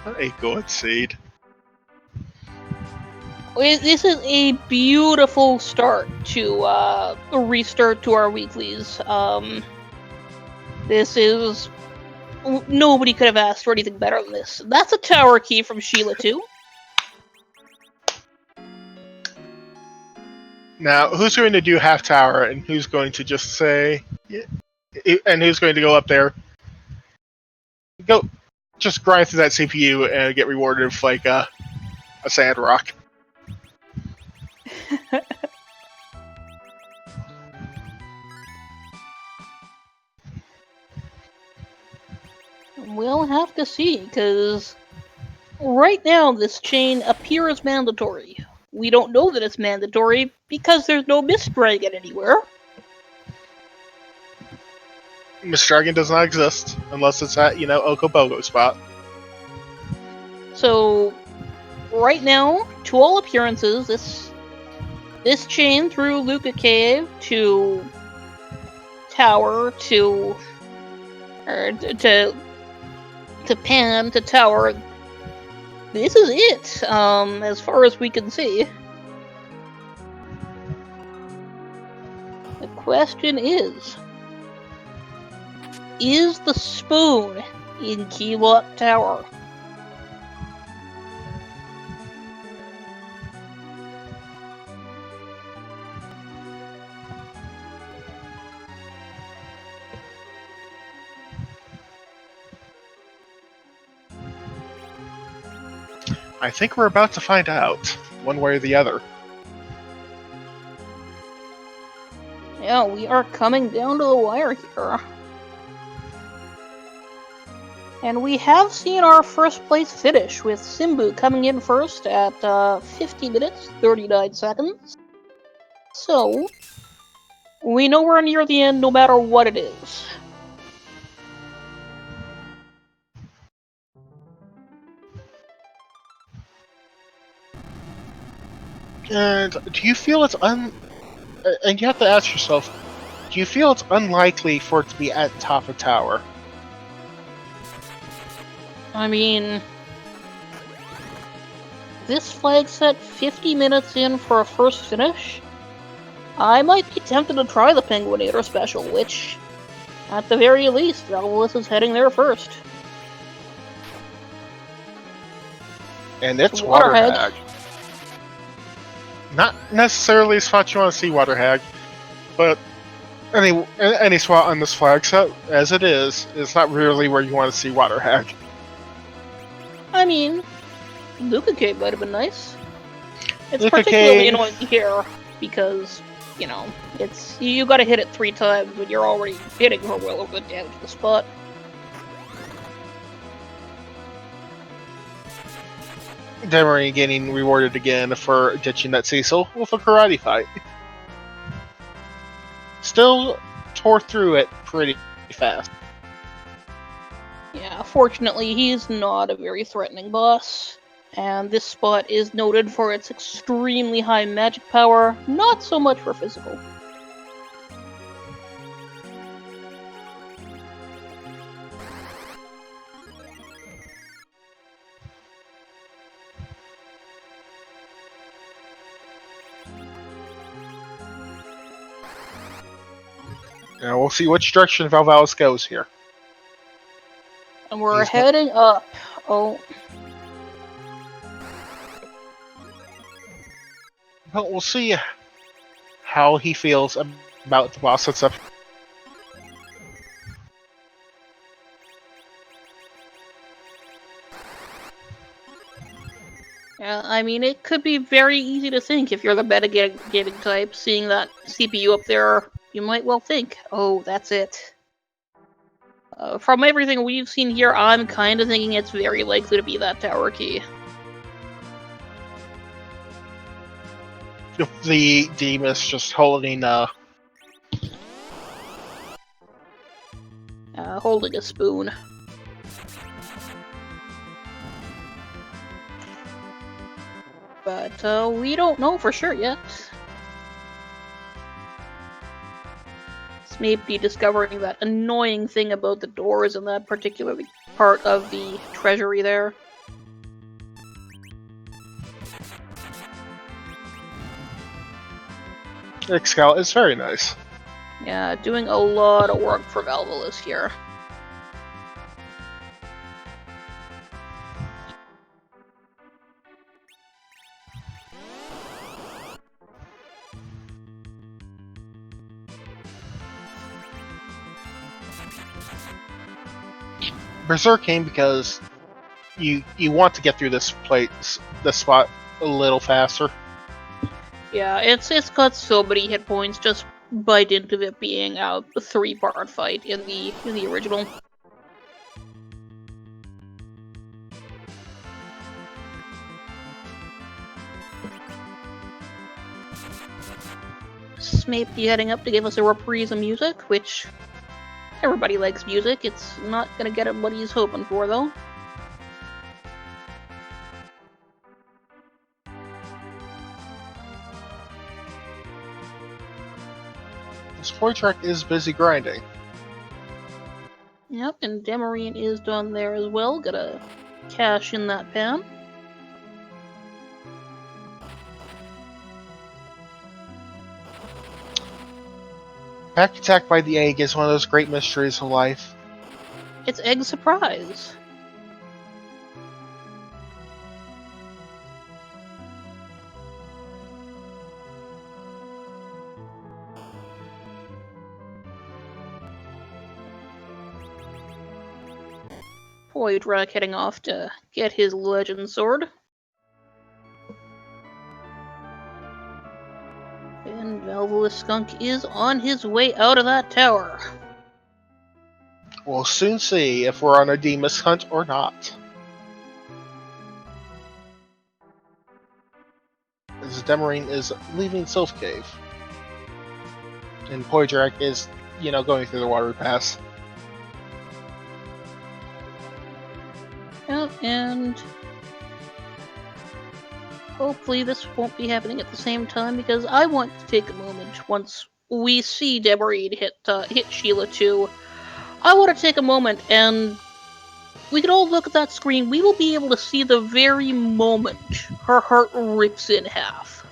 A good seed. This is a beautiful start to a restart to our weeklies. This is... Nobody could have asked for anything better than this. That's a tower key from Sheila too. Now, who's going to do half tower, and who's going to just say... And who's going to go up there? Just grind through that CPU and get rewarded with, a sand rock. We'll have to see, because right now this chain appears mandatory. we don't know that it's mandatory because there's no Mist Dragon anywhere. Mist Dragon does not exist unless it's at, Okobogo spot. So, right now, to all appearances, this chain through Luca Cave to Tower to Pan to Tower. This is it, as far as we can see. The question is the spoon in Keylot Tower? I think we're about to find out, one way or the other. Yeah, we are coming down to the wire here. And we have seen our first place finish, with Simbu coming in first at 50 minutes, 39 seconds. So, we know we're near the end no matter what it is. And do you feel it's and you have to ask yourself, do you feel it's unlikely for it to be at top of tower? I mean, this flag set 50 minutes in for a first finish? I might be tempted to try the Penguinator special, which, at the very least, Valvelus is heading there first. And it's Waterhag. Not necessarily a spot you want to see Waterhag, but any spot on this flag set, as it is not really where you want to see Waterhag. I mean, Luca Cave might have been nice. It's Luca particularly Cave. Annoying here because, it's you gotta hit it 3 times when you're already hitting for well over the damage to the spot. Demery getting rewarded again for ditching that Cecil with a karate fight. Still tore through it pretty fast. Yeah, fortunately, he's not a very threatening boss. And this spot is noted for its extremely high magic power, not so much for physical. Now we'll see which direction Valvalis goes here. And we're heading up. Oh. But we'll see how he feels about the boss that's up. Yeah, I mean, it could be very easy to think if you're the metagaming type, seeing that CPU up there, you might well think, oh, that's it. From everything we've seen here, I'm kind of thinking it's very likely to be that tower key. The Demus just holding holding a spoon. But we don't know for sure yet. It's maybe discovering that annoying thing about the doors in that particular part of the treasury there. Xsbk is very nice. Yeah, doing a lot of work for Valvelus here. Berserking because you want to get through this spot a little faster. Yeah, it's got so many hit points just by dint of it being a 3-part fight in the original. Smapey heading up to give us a reprise of music, which everybody likes music. It's not gonna get him what he's hoping for, though. This Poitrak is busy grinding. Yep, and Demarine is done there as well. Gotta cash in that pan. Back attack by the egg is one of those great mysteries of life. It's Egg Surprise. Poitrak heading off to get his legend sword. And Velvelous Skunk is on his way out of that tower. We'll soon see if we're on a Demas hunt or not. As Demarine is leaving Sylph Cave. And Poitrak is, going through the water pass. Yep, and hopefully this won't be happening at the same time, because I want to take a moment once we see Demarine hit Sheila too. I want to take a moment and we can all look at that screen. We will be able to see the very moment her heart rips in half.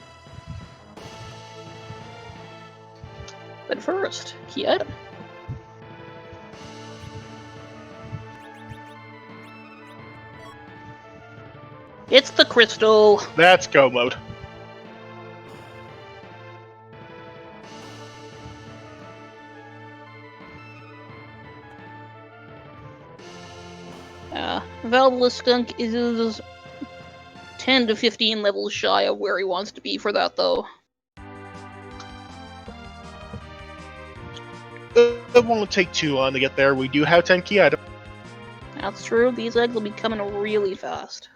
But first, key item. It's the crystal. That's go mode. Velvelous Skunk is 10 to 15 levels shy of where he wants to be for that, though. It won't take too long to get there. We do have 10 key items. That's true. These eggs will be coming really fast.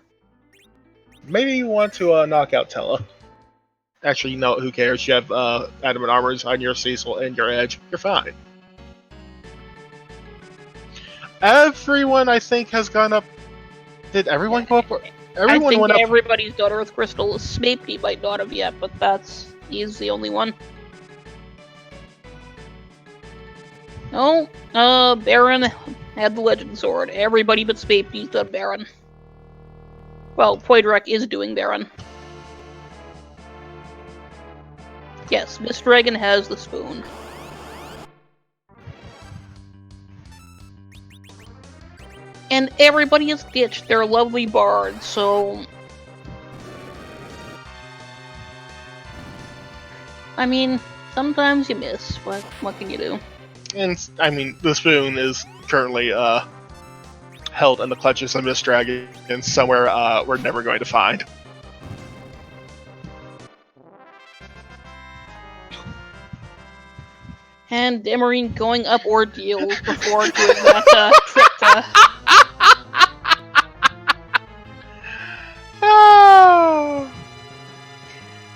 Maybe you want to knock out Tella. Actually, no, who cares? You have adamant armors on your Cecil and your Edge. You're fine. Everyone, I think, has gone up. Did everyone go up? Everyone I think went up. everybody's done Earth Crystal. Smapey might not have yet, but he's the only one. Oh, Baron had the Legend Sword. Everybody but Smapey's done Baron. Well, Poitrak is doing Baron. Yes, Miss Dragon has the spoon. And everybody has ditched their lovely bard, so... I mean, sometimes you miss, but what can you do? And, I mean, the spoon is currently held in the clutches of Miss Dragon somewhere we're never going to find. And Demarine going up ordeals before doing that trip to... Oh!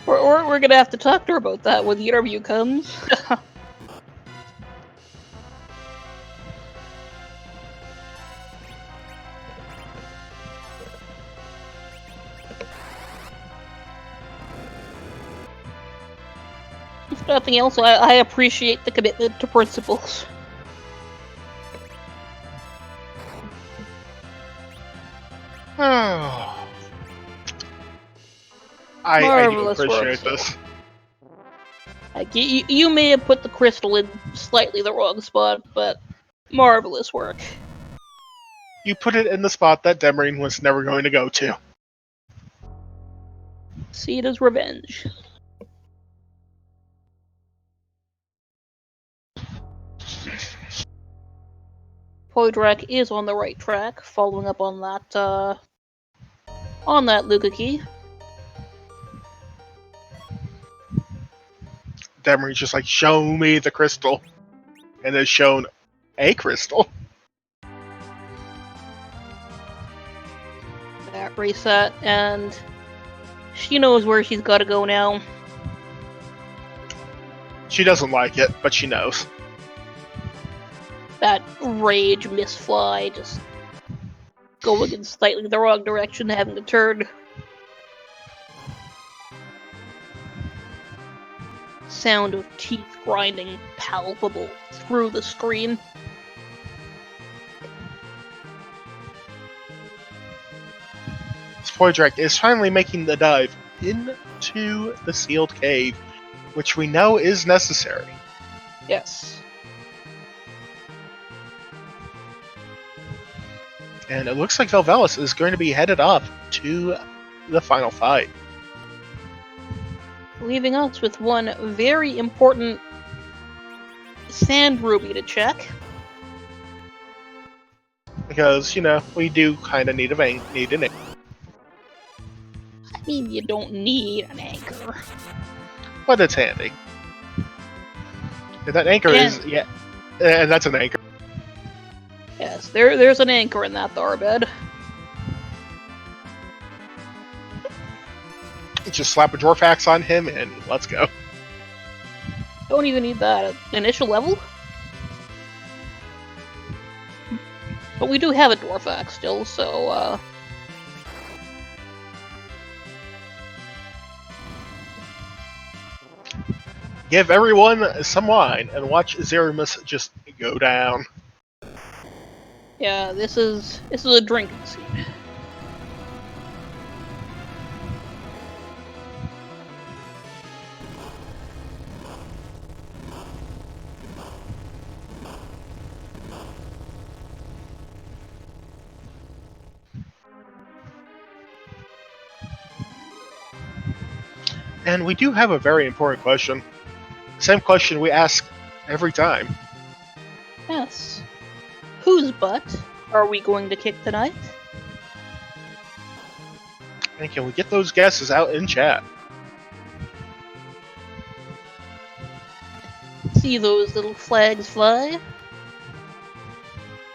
We're gonna have to talk to her about that when the interview comes. If nothing else, I appreciate the commitment to principles. I do appreciate this. Like, you may have put the crystal in slightly the wrong spot, but marvelous work. You put it in the spot that Demarine was never going to go to. See it as revenge. Poitrak is on the right track, following up on that Luca key. Demarine's just like, show me the crystal. And has shown a crystal. That reset, and she knows where she's gotta go now. She doesn't like it, but she knows. That rage misfly just going in slightly the wrong direction, having to turn. Sound of teeth grinding palpable through the screen. Spoydrek is finally making the dive into the sealed cave, which we know is necessary. Yes. And it looks like Velvelis is going to be headed off to the final fight. Leaving us with one very important sand ruby to check. Because, you know, we do kind of need an anchor. I mean, you don't need an anchor. But it's handy. And that anchor is, yeah, and that's an anchor. Yes, there's an anchor in that tharbed. Just slap a dwarf axe on him and let's go. Don't even need that initial level. But we do have a dwarf axe still, so Give everyone some wine and watch Zerimus just go down. yeah, this is a drinking scene. And we do have a very important question. Same question we ask every time. Yes. Whose butt are we going to kick tonight? And can we get those guesses out in chat? See those little flags fly?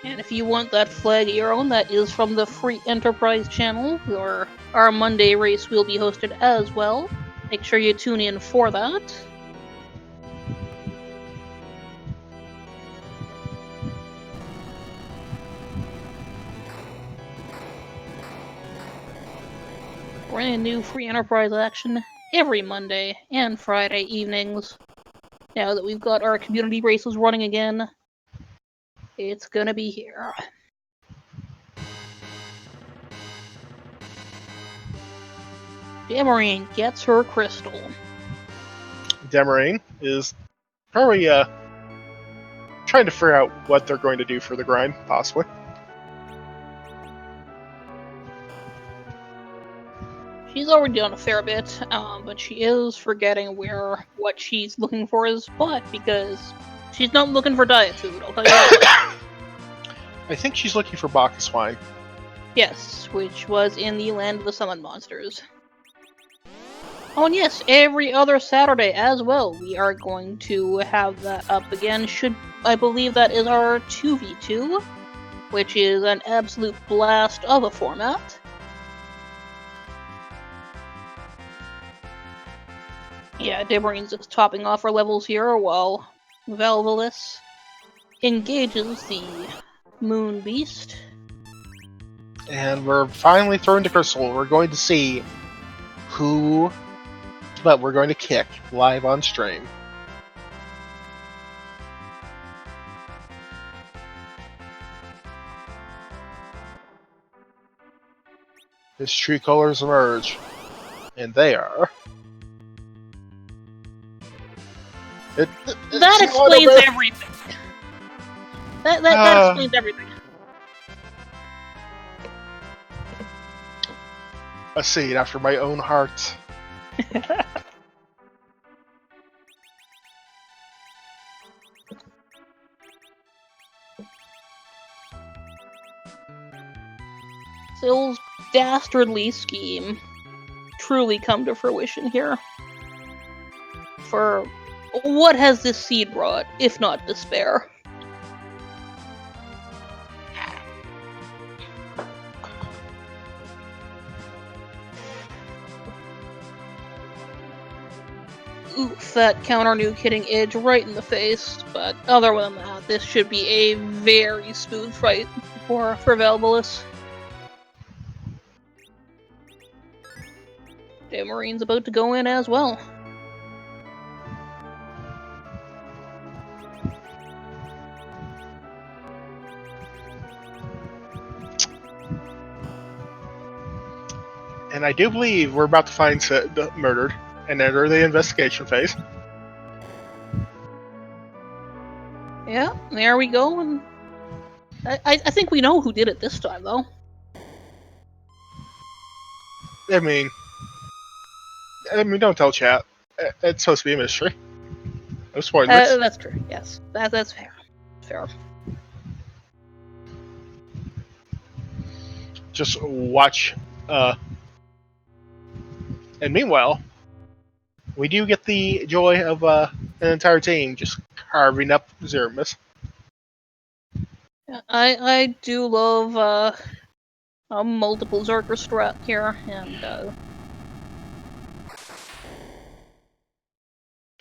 And if you want that flag of your own, that is from the Free Enterprise channel, where our Monday race will be hosted as well. Make sure you tune in for that. Brand new Free Enterprise action every Monday and Friday evenings. Now that we've got our community races running again, it's gonna be here. Damarine gets her crystal. Demarine is probably trying to figure out what they're going to do for the grind, possibly. She's already done a fair bit, but she is forgetting what she's looking for is butt, because she's not looking for diet food, I'll tell you that. I think she's looking for Bacchus wine. Yes, which was in the Land of the Summon Monsters. Oh, and yes, every other Saturday as well, we are going to have that up again. I believe that is our 2v2, which is an absolute blast of a format. Yeah, Debarine's just topping off our levels here while Velvelis engages the Moon Beast. And we're finally thrown to Crystal. We're going to see who but we're going to kick live on stream. His true colors emerge, and they are. That explains everything. That explains everything. A seed after my own heart. Sill's dastardly scheme truly come to fruition here. For what has this seed brought, if not despair? oof, that counter nuke hitting Edge right in the face, but other than that, this should be a very smooth fight for Valvolus. The Marine's about to go in as well. And I do believe we're about to find Sid murdered and enter the investigation phase. Yeah, there we go. And I think we know who did it this time, though. I mean, don't tell chat. It's supposed to be a mystery. No spoilers. That's true. Yes, that's fair. Fair. Just watch. And meanwhile, we do get the joy of an entire team just carving up Zermus. I do love multiple Zerker strat here, and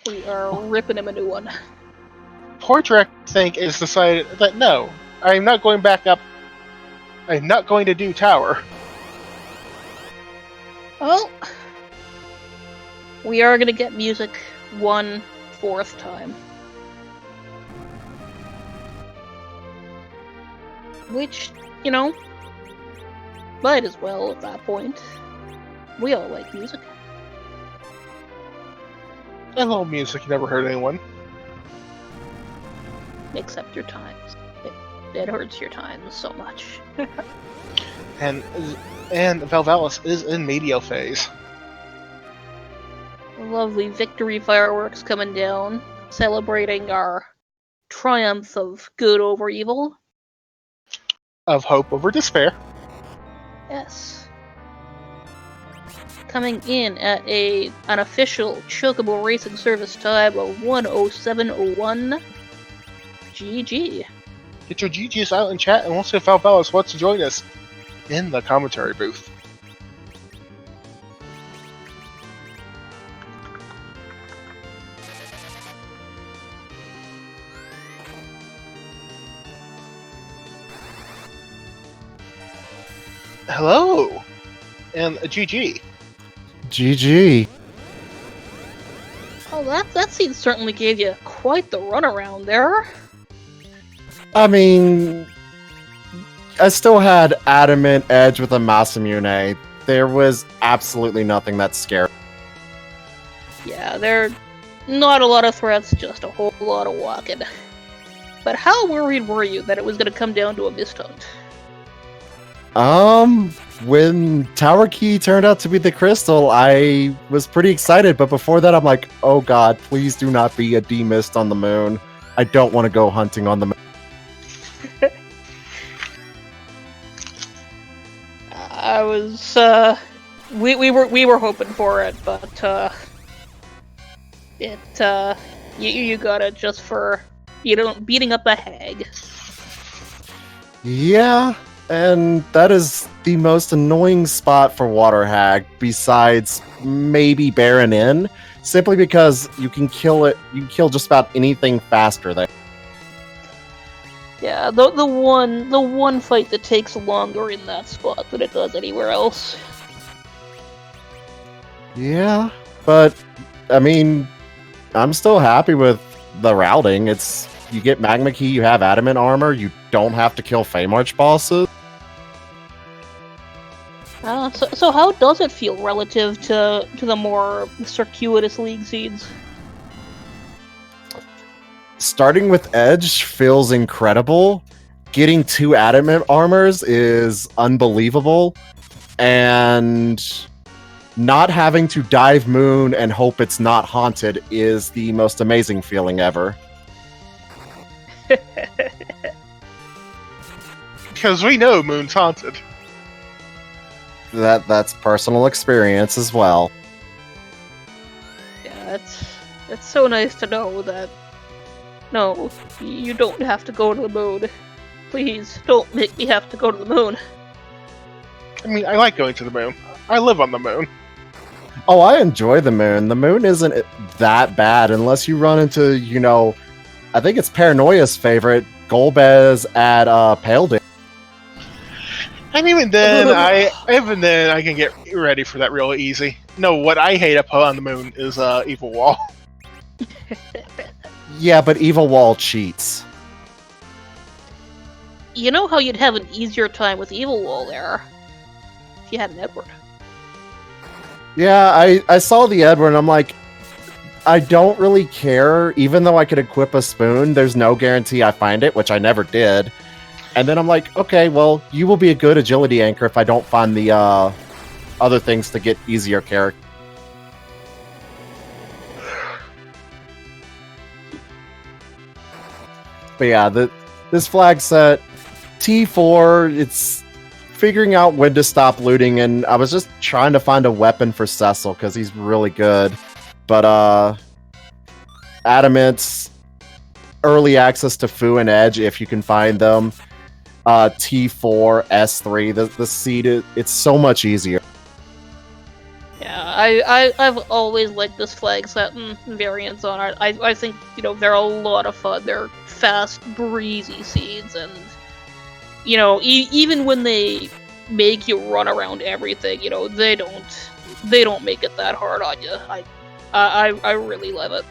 we are ripping him a new one. Portrek, I think, has decided that no, I'm not going back up. I'm not going to do tower. Well, we are gonna get music 1/4 time. Which, you know, might as well at that point. We all like music. I love music, never hurt anyone. Except your times. It hurts your times so much. And Valvalis is in medio phase. Lovely victory fireworks coming down, celebrating our triumph of good over evil. Of hope over despair. Yes. Coming in at an official Chocobo Racing Service time of 1:07:01. GG. Get your GGs out in chat, and we'll see if Valvalis wants to join us in the commentary booth. Hello, and GG. GG. Oh, that scene certainly gave you quite the runaround there. I mean, I still had Adamant Edge with a Masamune. There was absolutely nothing that scared. Yeah, there are not a lot of threats, just a whole lot of walking. But how worried were you that it was going to come down to a mist hunt? When Tower Key turned out to be the crystal, I was pretty excited, but before that I'm like, oh god, please do not be a demist on the moon. I don't want to go hunting on the moon. I was, we were hoping for it, but, you got it just for, beating up a hag. Yeah, and that is the most annoying spot for Water Hag, besides maybe Baron Inn, simply because you can kill just about anything faster there. Yeah, the one fight that takes longer in that spot than it does anywhere else. Yeah, but I mean, I'm still happy with the routing. It's you get Magma Key, you have Adamant Armor, you don't have to kill Feymarch bosses. So how does it feel relative to the more circuitous League seeds? Starting with Edge feels incredible. Getting 2 Adamant Armors is unbelievable. And not having to dive Moon and hope it's not haunted is the most amazing feeling ever. Because we know Moon's haunted. That's personal experience as well. Yeah, it's so nice to know that. No, you don't have to go to the moon. Please, don't make me have to go to the moon. I mean, I like going to the moon. I live on the moon. Oh, I enjoy the moon. The moon isn't that bad unless you run into, I think it's Paranoia's favorite, Golbez at Pale Day. And even then, I can get ready for that real easy. No, what I hate up on the moon is Evil Wall. Yeah, but Evil Wall cheats. You know how you'd have an easier time with Evil Wall there if you had an Edward. Yeah, I saw the Edward and I'm like, I don't really care. Even though I could equip a spoon, there's no guarantee I find it, which I never did. And then I'm like, okay, well, you will be a good agility anchor if I don't find the other things to get easier character. But yeah, this flag set, T4, it's figuring out when to stop looting, and I was just trying to find a weapon for Cecil, because he's really good. But, Adamant's early access to Fu and Edge, if you can find them. T4 S3, the seed, it's so much easier. Yeah, I've always liked this flag set and variants on it. I think, they're a lot of fun. They're fast, breezy seeds, and, even when they make you run around everything, they don't make it that hard on you. I really love it.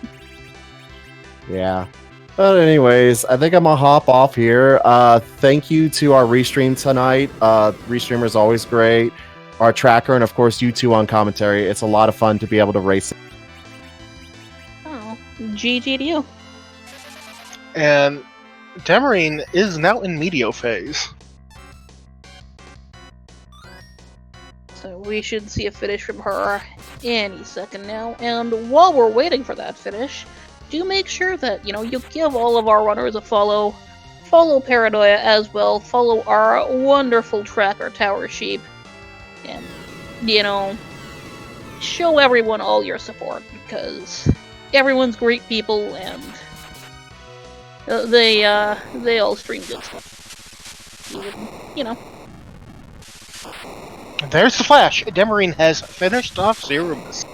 Yeah. But anyways, I think I'm gonna hop off here. Thank you to our restream tonight. Restreamer is always great. Our tracker, and of course you two on commentary. It's a lot of fun to be able to race it. Oh, GG to you. And Demarine is now in Medio phase. So we should see a finish from her any second now. And while we're waiting for that finish, do make sure that, you give all of our runners a follow. Follow Paranoia as well. Follow our wonderful tracker, Tower Sheep. And, show everyone all your support, because everyone's great people, and they all stream good stuff. Even, There's the flash. Demarine has finished off Zeromus.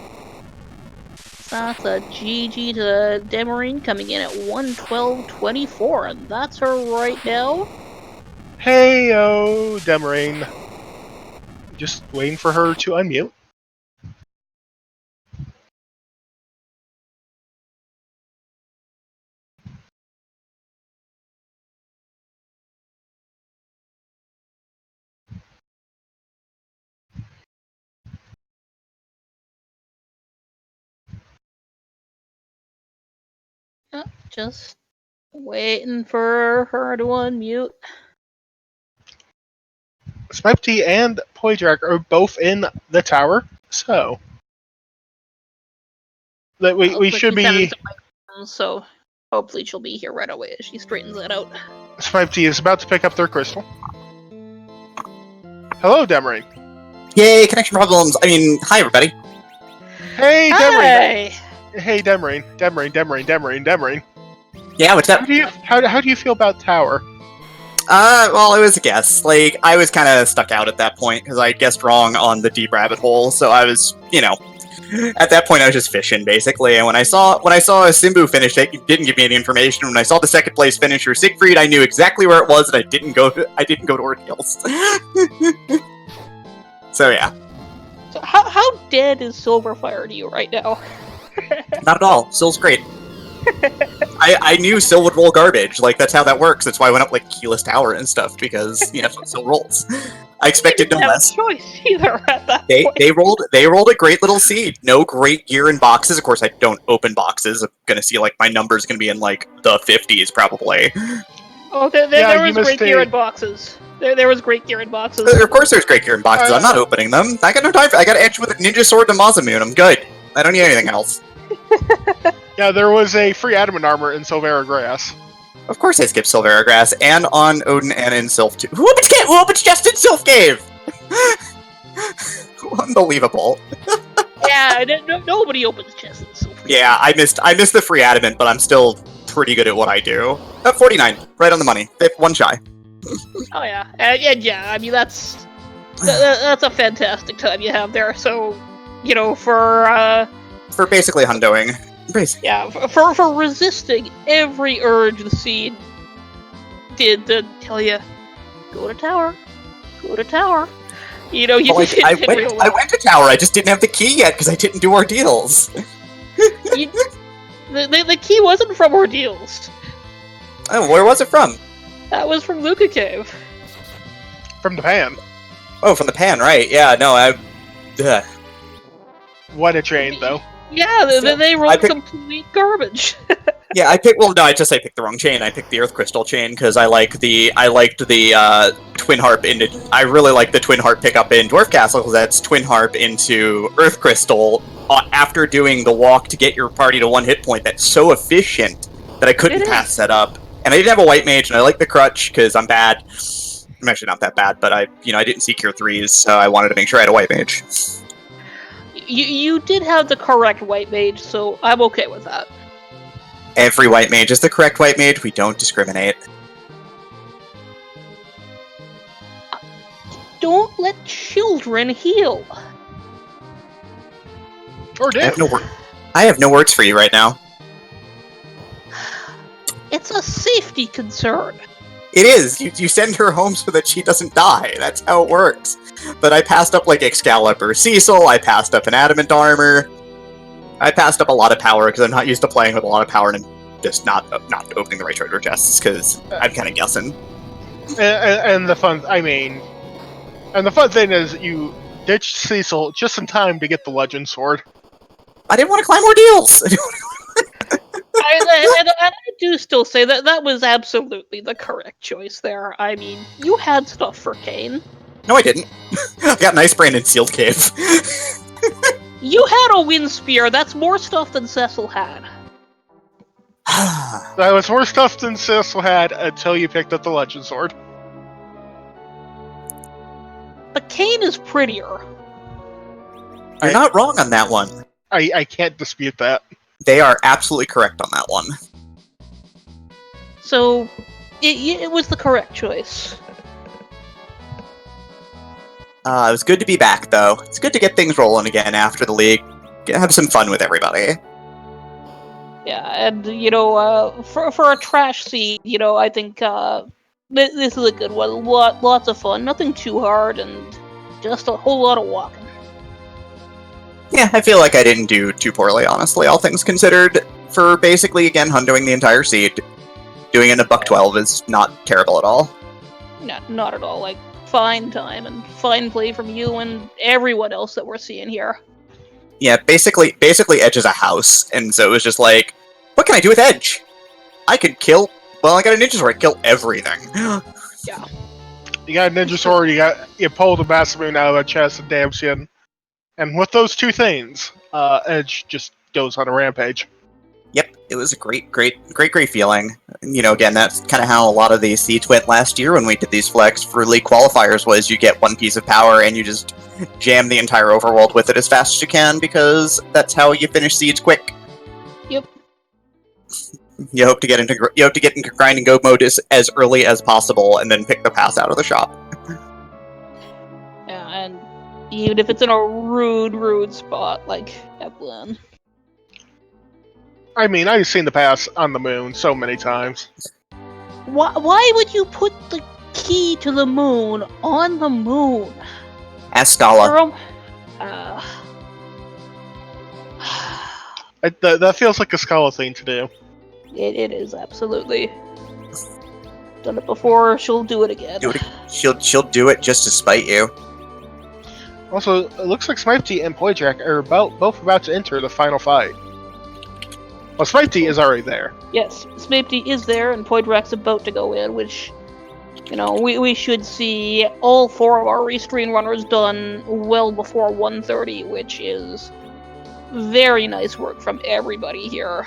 That's a GG to Demarine, coming in at 112.24, and that's her right now. Hey-o, Demarine. Just waiting for her to unmute. Just waiting for her to unmute. Smipety and Poydrak are both in the tower, so that we should be. So hopefully she'll be here right away as she straightens that out. Smipety is about to pick up their crystal. Hello, Demarine. Yay, connection problems. Hi everybody. Hey, Demarine. Hey! Hey, Demarine. Yeah, what's up? How do you feel about tower? Well, it was a guess. I was kind of stuck out at that point, because I guessed wrong on the deep rabbit hole, so I was, at that point I was just fishing, basically, and when I saw a Simbu finish, it didn't give me any information. When I saw the second place finisher, Siegfried, I knew exactly where it was, and I didn't go to Ordeals. So, yeah. So how dead is Silverfire to you right now? Not at all. Sil's great. I knew Sil would roll garbage. That's how that works. That's why I went up Keyless Tower and stuff, because that's what Sil rolls. I expected no less. Choice either at that They point. rolled a great little seed. No great gear in boxes. Of course, I don't open boxes. I'm gonna see my number's gonna be in the 50s probably. Oh, there was great gear in boxes. There was great gear in boxes. Of course, there's great gear in boxes. I'm not opening them. I got no time for. I got Edge with a ninja sword and Masamune. I'm good. I don't need anything else. Yeah, there was a free adamant armor in Silvera Grass. Of course I skipped Silvera Grass, and on Odin and in Sylph too. Who opens just in Sylph Cave? Unbelievable. Yeah, nobody opens chests in Silver. Yeah, I missed the free adamant, but I'm still pretty good at what I do. 49, right on the money. One shy. Oh yeah, and yeah. That's a fantastic time you have there. So For basically hundoing. Yeah, for resisting every urge the scene did to tell you, go to tower. You But, like, did I real well. went to tower, I just didn't have the key yet because I didn't do ordeals. The key wasn't from ordeals. Oh, where was it from? That was from Luca Cave. From the pan. Oh, from the pan, right. Yeah, no, What a chain, though. Yeah, they I rolled picked- complete garbage. Yeah, I picked the wrong chain. I picked the Earth Crystal chain because I liked the Twin Harp I really like the Twin Harp pickup in Dwarf Castle because that's Twin Harp into Earth Crystal after doing the walk to get your party to 1 hit point. That's so efficient that I couldn't pass that up. And I didn't have a White Mage, and I like the Crutch because I'm bad. I'm actually not that bad, but I didn't see Cure 3s, so I wanted to make sure I had a White Mage. You did have the correct White Mage, so I'm okay with that. Every White Mage is the correct White Mage. We don't discriminate. Don't let children heal. Or do. I have no words for you right now. It's a safety concern. It is. You send her home so that she doesn't die. That's how it works. But I passed up, like, Excalibur Cecil. I passed up an Adamant Armor. I passed up a lot of power because I'm not used to playing with a lot of power and just not opening the right treasure chests because I'm kind of guessing. And the fun thing is you ditched Cecil just in time to get the Legend Sword. I didn't want to climb ordeals. And I do still say that was absolutely the correct choice there. I mean, you had stuff for Kane. No, I didn't. I got Nice Brand and Sealed Cave. You had a Wind Spear. That's more stuff than Cecil had. That was more stuff than Cecil had until you picked up the Legend Sword. But Kane is prettier. You're not wrong on that one. I can't dispute that. They are absolutely correct on that one. So, it was the correct choice. It was good to be back, though. It's good to get things rolling again after the league. Have some fun with everybody. Yeah, and, for a trash scene, I think this is a good one. Lots of fun, nothing too hard, and just a whole lot of walking. Yeah, I feel like I didn't do too poorly, honestly, all things considered. For basically, again, hundoing the entire seed, doing it in a $1.12 is not terrible at all. No, not at all. Like, fine time and fine play from you and everyone else that we're seeing here. Yeah, basically Edge is a house, and so it was just like, what can I do with Edge? I could kill... Well, I got a ninja sword, kill everything. Yeah. You got a ninja sword, you pull the Masamune out of the chest and damns you. And with those two things, Edge just goes on a rampage. Yep, it was a great feeling. Again, that's kind of how a lot of these seeds went last year when we did these flex for league qualifiers, was you get one piece of power and you just jam the entire overworld with it as fast as you can, because that's how you finish seeds quick. Yep. You hope to get into grind and go mode as early as possible, and then pick the pass out of the shop. Yeah, and even if it's in a rude spot, like Evelyn. I mean, I've seen the pass on the moon so many times. Why would you put the key to the moon on the moon? Ask Scala. That feels like a Scala thing to do. It is, absolutely. Done it before, she'll do it again. She'll do it just to spite you. Also, it looks like Smipey and Poydrak are both about to enter the final fight. Well, Smipey is already there. Yes, Smipey is there, and Poydrak's about to go in, which, we should see all 4 of our restream runners done well before 1:30, which is very nice work from everybody here.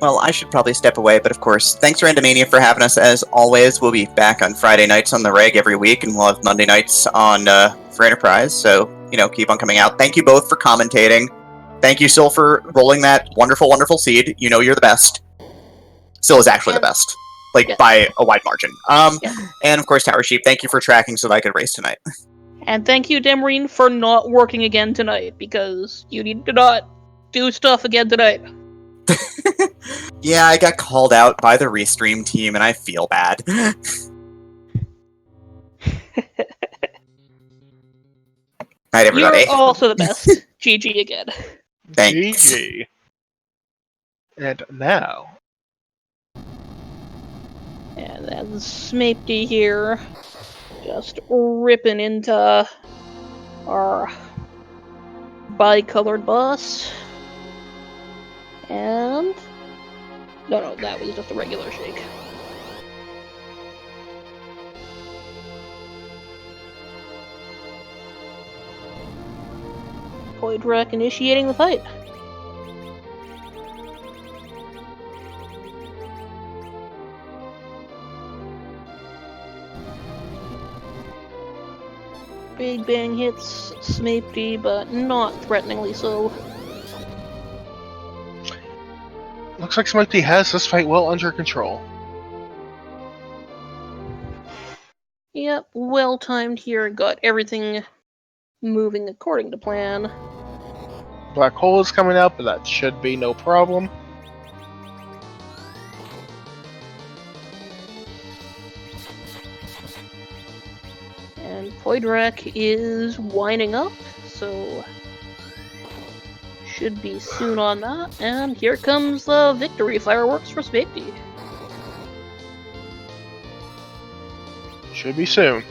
Well, I should probably step away, but of course, thanks Randomania for having us as always. We'll be back on Friday nights on the reg every week, and we'll have Monday nights on for Enterprise, so, keep on coming out. Thank you both for commentating. Thank you, Sil, for rolling that wonderful, wonderful seed. You're the best. Sil is actually the best. By a wide margin. And of course, Tower Sheep, thank you for tracking so that I could race tonight. And thank you, Demarine, for not working again tonight, because you need to not do stuff again tonight. Yeah, I got called out by the Restream team, and I feel bad. Night, everybody. You're also the best. GG again. Thanks. GG. And now, And then Smapty here, just ripping into our bicolored boss. And... No, that was just a regular shake. Poidrak initiating the fight. Big Bang hits Smapty, but not threateningly so. looks like Smokey has this fight well under control. Yep, well timed here, got everything moving according to plan. Black hole is coming up, but that should be no problem. And Poidrak is winding up, so should be soon on that. And here comes the victory fireworks for Smapty. Should be soon.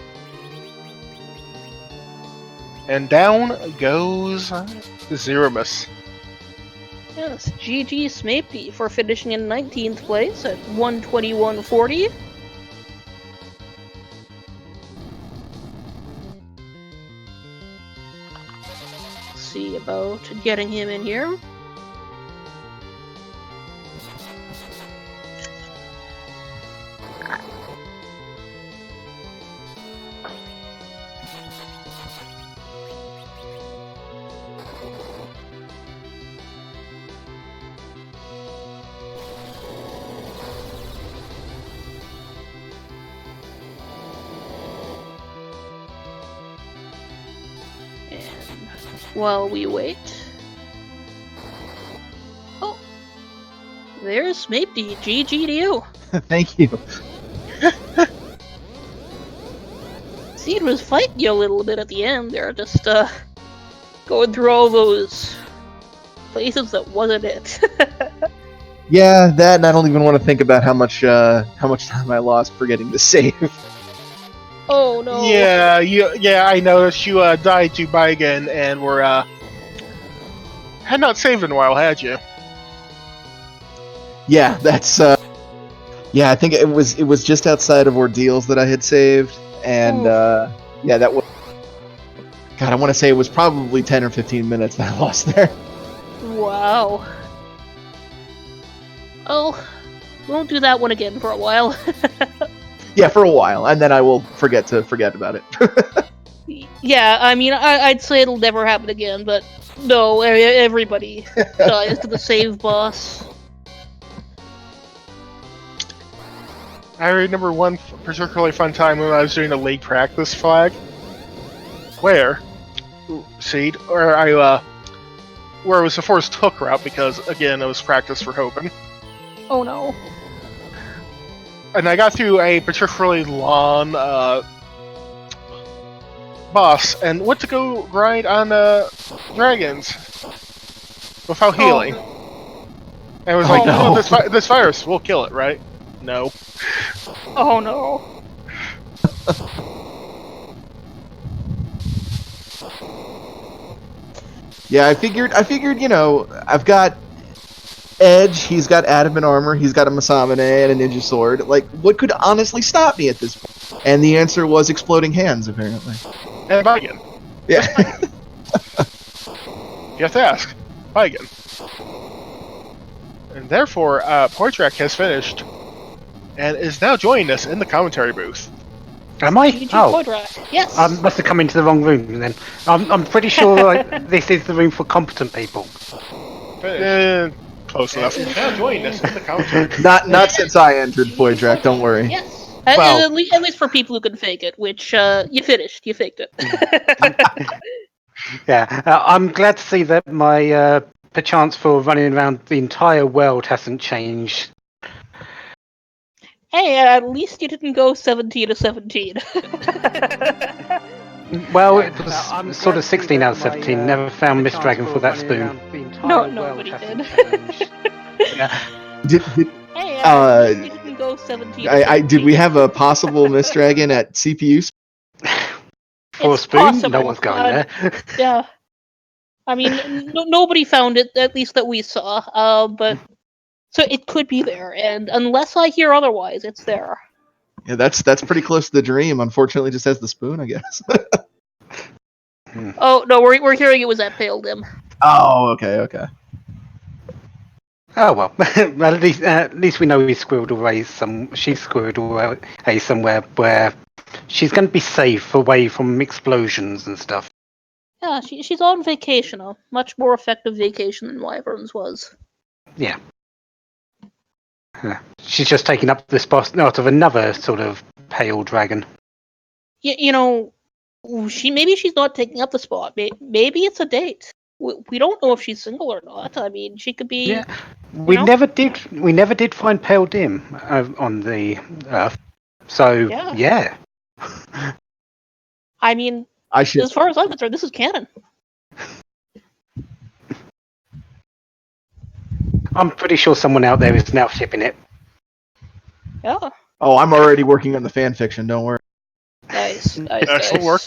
And down goes Zeromus. Yes, GG Smapty for finishing in 19th place at 121.40. See about getting him in here. While we wait. Oh, there's Smapty. GG to you. Thank you. Seed was fighting you a little bit at the end there, just going through all those places that wasn't it. Yeah, that, and I don't even want to think about how much time I lost forgetting to save. Oh no. Yeah, I noticed you died to Baigan and were had not saved in a while, had you? Yeah, that's yeah, I think it was just outside of Ordeals that I had saved, and yeah, that was. God, I want to say it was probably 10 or 15 minutes that I lost there. Wow. Oh, won't do that one again for a while. Yeah, for a while, and then I will forget about it. Yeah, I mean, I'd say it'll never happen again, but no, everybody dies to the save boss. I remember one particularly fun time when I was doing a league practice flag. Where? Seed? Or where it was the forced hook route because, again, it was practice for Hogan. Oh no. And I got through a particularly long boss and went to go grind on dragons without healing. And it was like, no. oh, this virus will kill it, right? No. Oh no. Yeah, I figured, you know, I've got Edge, he's got adamant armor, he's got a Masamune and a ninja sword. Like, what could honestly stop me at this point? And the answer was exploding hands, apparently. And Baigan. Yeah. You have to ask. Baigan. And therefore, Poitrak has finished and is now joining us in the commentary booth. Am I? GG Oh, Poidrak. Yes. I must have come into the wrong room then. I'm pretty sure this is the room for competent people. Close enough. Now joining us in the commentary booth. Not since I entered Poidrak, don't worry. Yes. Well- at least for people who can fake it, which you finished. You faked it. Yeah, I'm glad to see that my perchance for running around the entire world hasn't changed. Hey, at least you didn't go 17 to 17. Well, it was sort of 16 out of 17. Never found Miss Dragon for that spoon. No, nobody did. Yeah. Did Hey, at least you didn't go 17 to 17. did we have a possible Miss Dragon at CPU? For a It's spoon? No possible, one's going but- there. Yeah. I mean, nobody found it, at least that we saw. But so it could be there, and unless I hear otherwise, it's there. Yeah, that's pretty close to the dream. Unfortunately, it just has the spoon, I guess. Oh no, we're hearing it was at Pale Dim. Oh, okay. Oh well, well at least we know he squirreled away she's squirreled away somewhere where she's going to be safe away from explosions and stuff. Yeah, she's on vacation, a much more effective vacation than Wyvern's was. Yeah. She's just taking up the spot out of another sort of pale dragon. You know, maybe she's not taking up the spot. Maybe it's a date. We don't know if she's single or not. I mean, she could be. Yeah. We know? never did find Pale Dim on the Earth. So yeah. I mean, I should. as far as I'm concerned, this is canon. I'm pretty sure someone out there is now shipping it. Yeah. Oh, I'm already working on the fan fiction. Don't worry. Nice. Excellent work.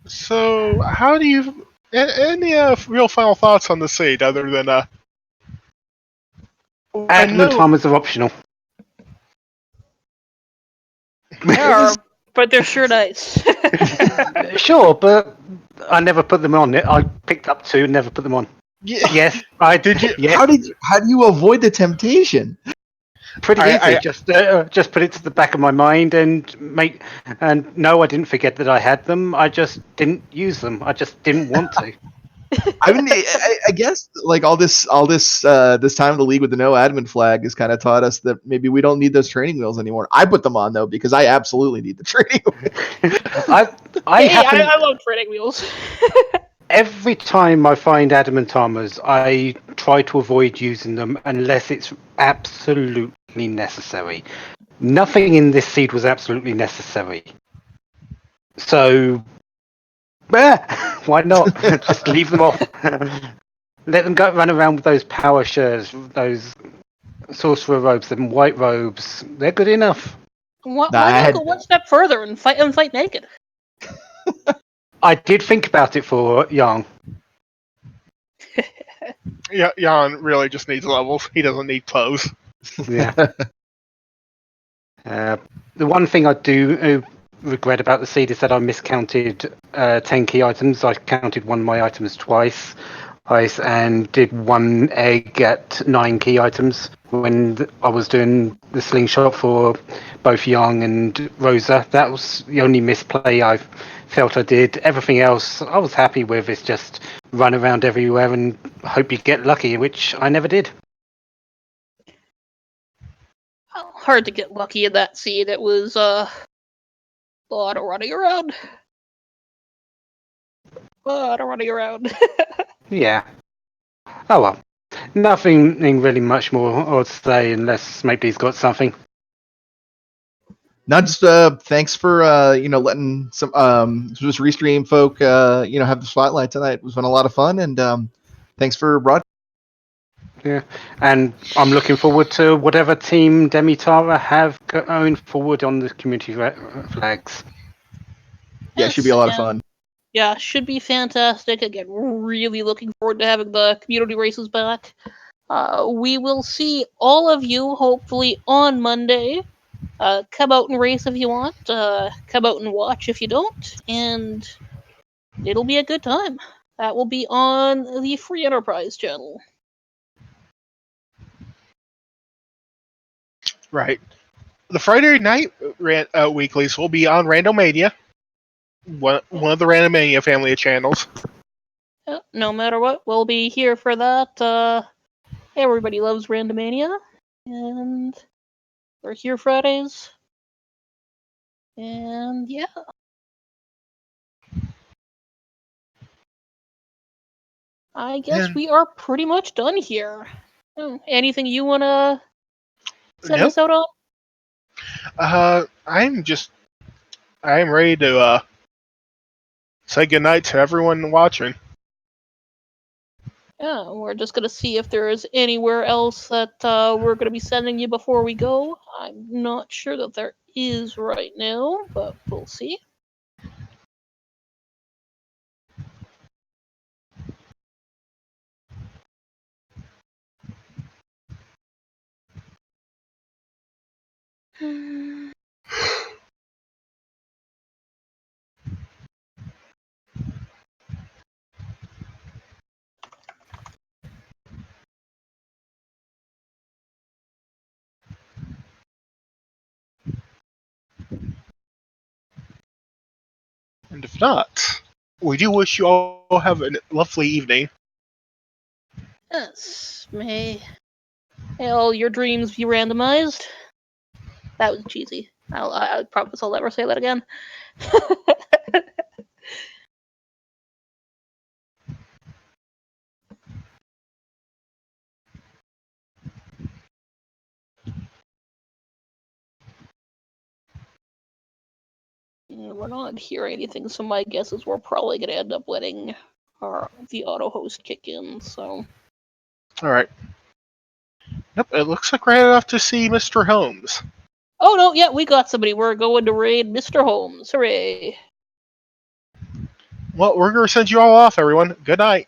So, how do you? Any real final thoughts on the seed other than Admin timers are optional. Yeah, but they're sure nice. Sure, but I never put them on. I picked up two, never put them on. Yeah. Yes, I did. Yes, How do you avoid the temptation? pretty I- easy. Just put it to the back of my mind and no, I didn't forget that I had them. I just didn't use them. I just didn't want to. I mean, I guess like all this time in the league with the no admin flag has kind of taught us that maybe we don't need those training wheels anymore. I put them on though because I absolutely need the training wheels. I love training wheels. Every time I find adamant armors, I try to avoid using them unless it's absolutely necessary. Nothing in this seed was absolutely necessary. So, why not? Just leave them off. Let them go run around with those power shirts, those sorcerer robes, and white robes. They're good enough. Why not go one step further and fight naked? I did think about it for Yang. Yeah, Jan really just needs levels. He doesn't need clothes. Yeah. The one thing I do regret about the seed is that I miscounted 10 key items. I counted one of my items twice and did one egg at 9 key items when I was doing the slingshot for both Young and Rosa. That was the only misplay I felt I did. Everything else I was happy with. It's just run around everywhere and hope you get lucky, which I never did. Hard to get lucky in that seed. It was a lot of running around. Yeah. Oh well. Nothing really much more to say unless Smapedy's got something. Not just thanks for letting some just restream folk have the spotlight tonight. It was been a lot of fun, and thanks for broadcasting. Yeah, and I'm looking forward to whatever team Demitara have going forward on the community flags. Yeah, it should be a lot of fun. Yeah, should be fantastic. Again, really looking forward to having the community races back. We will see all of you hopefully on Monday. Come out and race if you want. Come out and watch if you don't. And it'll be a good time. That will be on the Free Enterprise channel. Right. The Friday night weeklies will be on Randomania, one of the Randomania family of channels. No matter what, we'll be here for that. Everybody loves Randomania. And We're here Fridays. And yeah. I guess And we are pretty much done here. Anything you want to send nope. us out on? I'm ready to say goodnight to everyone watching. Yeah, we're just gonna see if there's anywhere else that we're gonna be sending you before we go. I'm not sure that there is right now, but we'll see. And if not, we do wish you all have a lovely evening. Yes, may all your dreams be randomized. That was cheesy. I promise I'll never say that again. We're not hearing anything, so my guess is we're probably gonna end up letting the auto host kick in. So. All right. Yep, it looks like we're headed off to see Mr. Holmes. Oh no, yeah, we got somebody. We're going to raid Mr. Holmes. Hooray! Well, we're going to send you all off, everyone. Good night.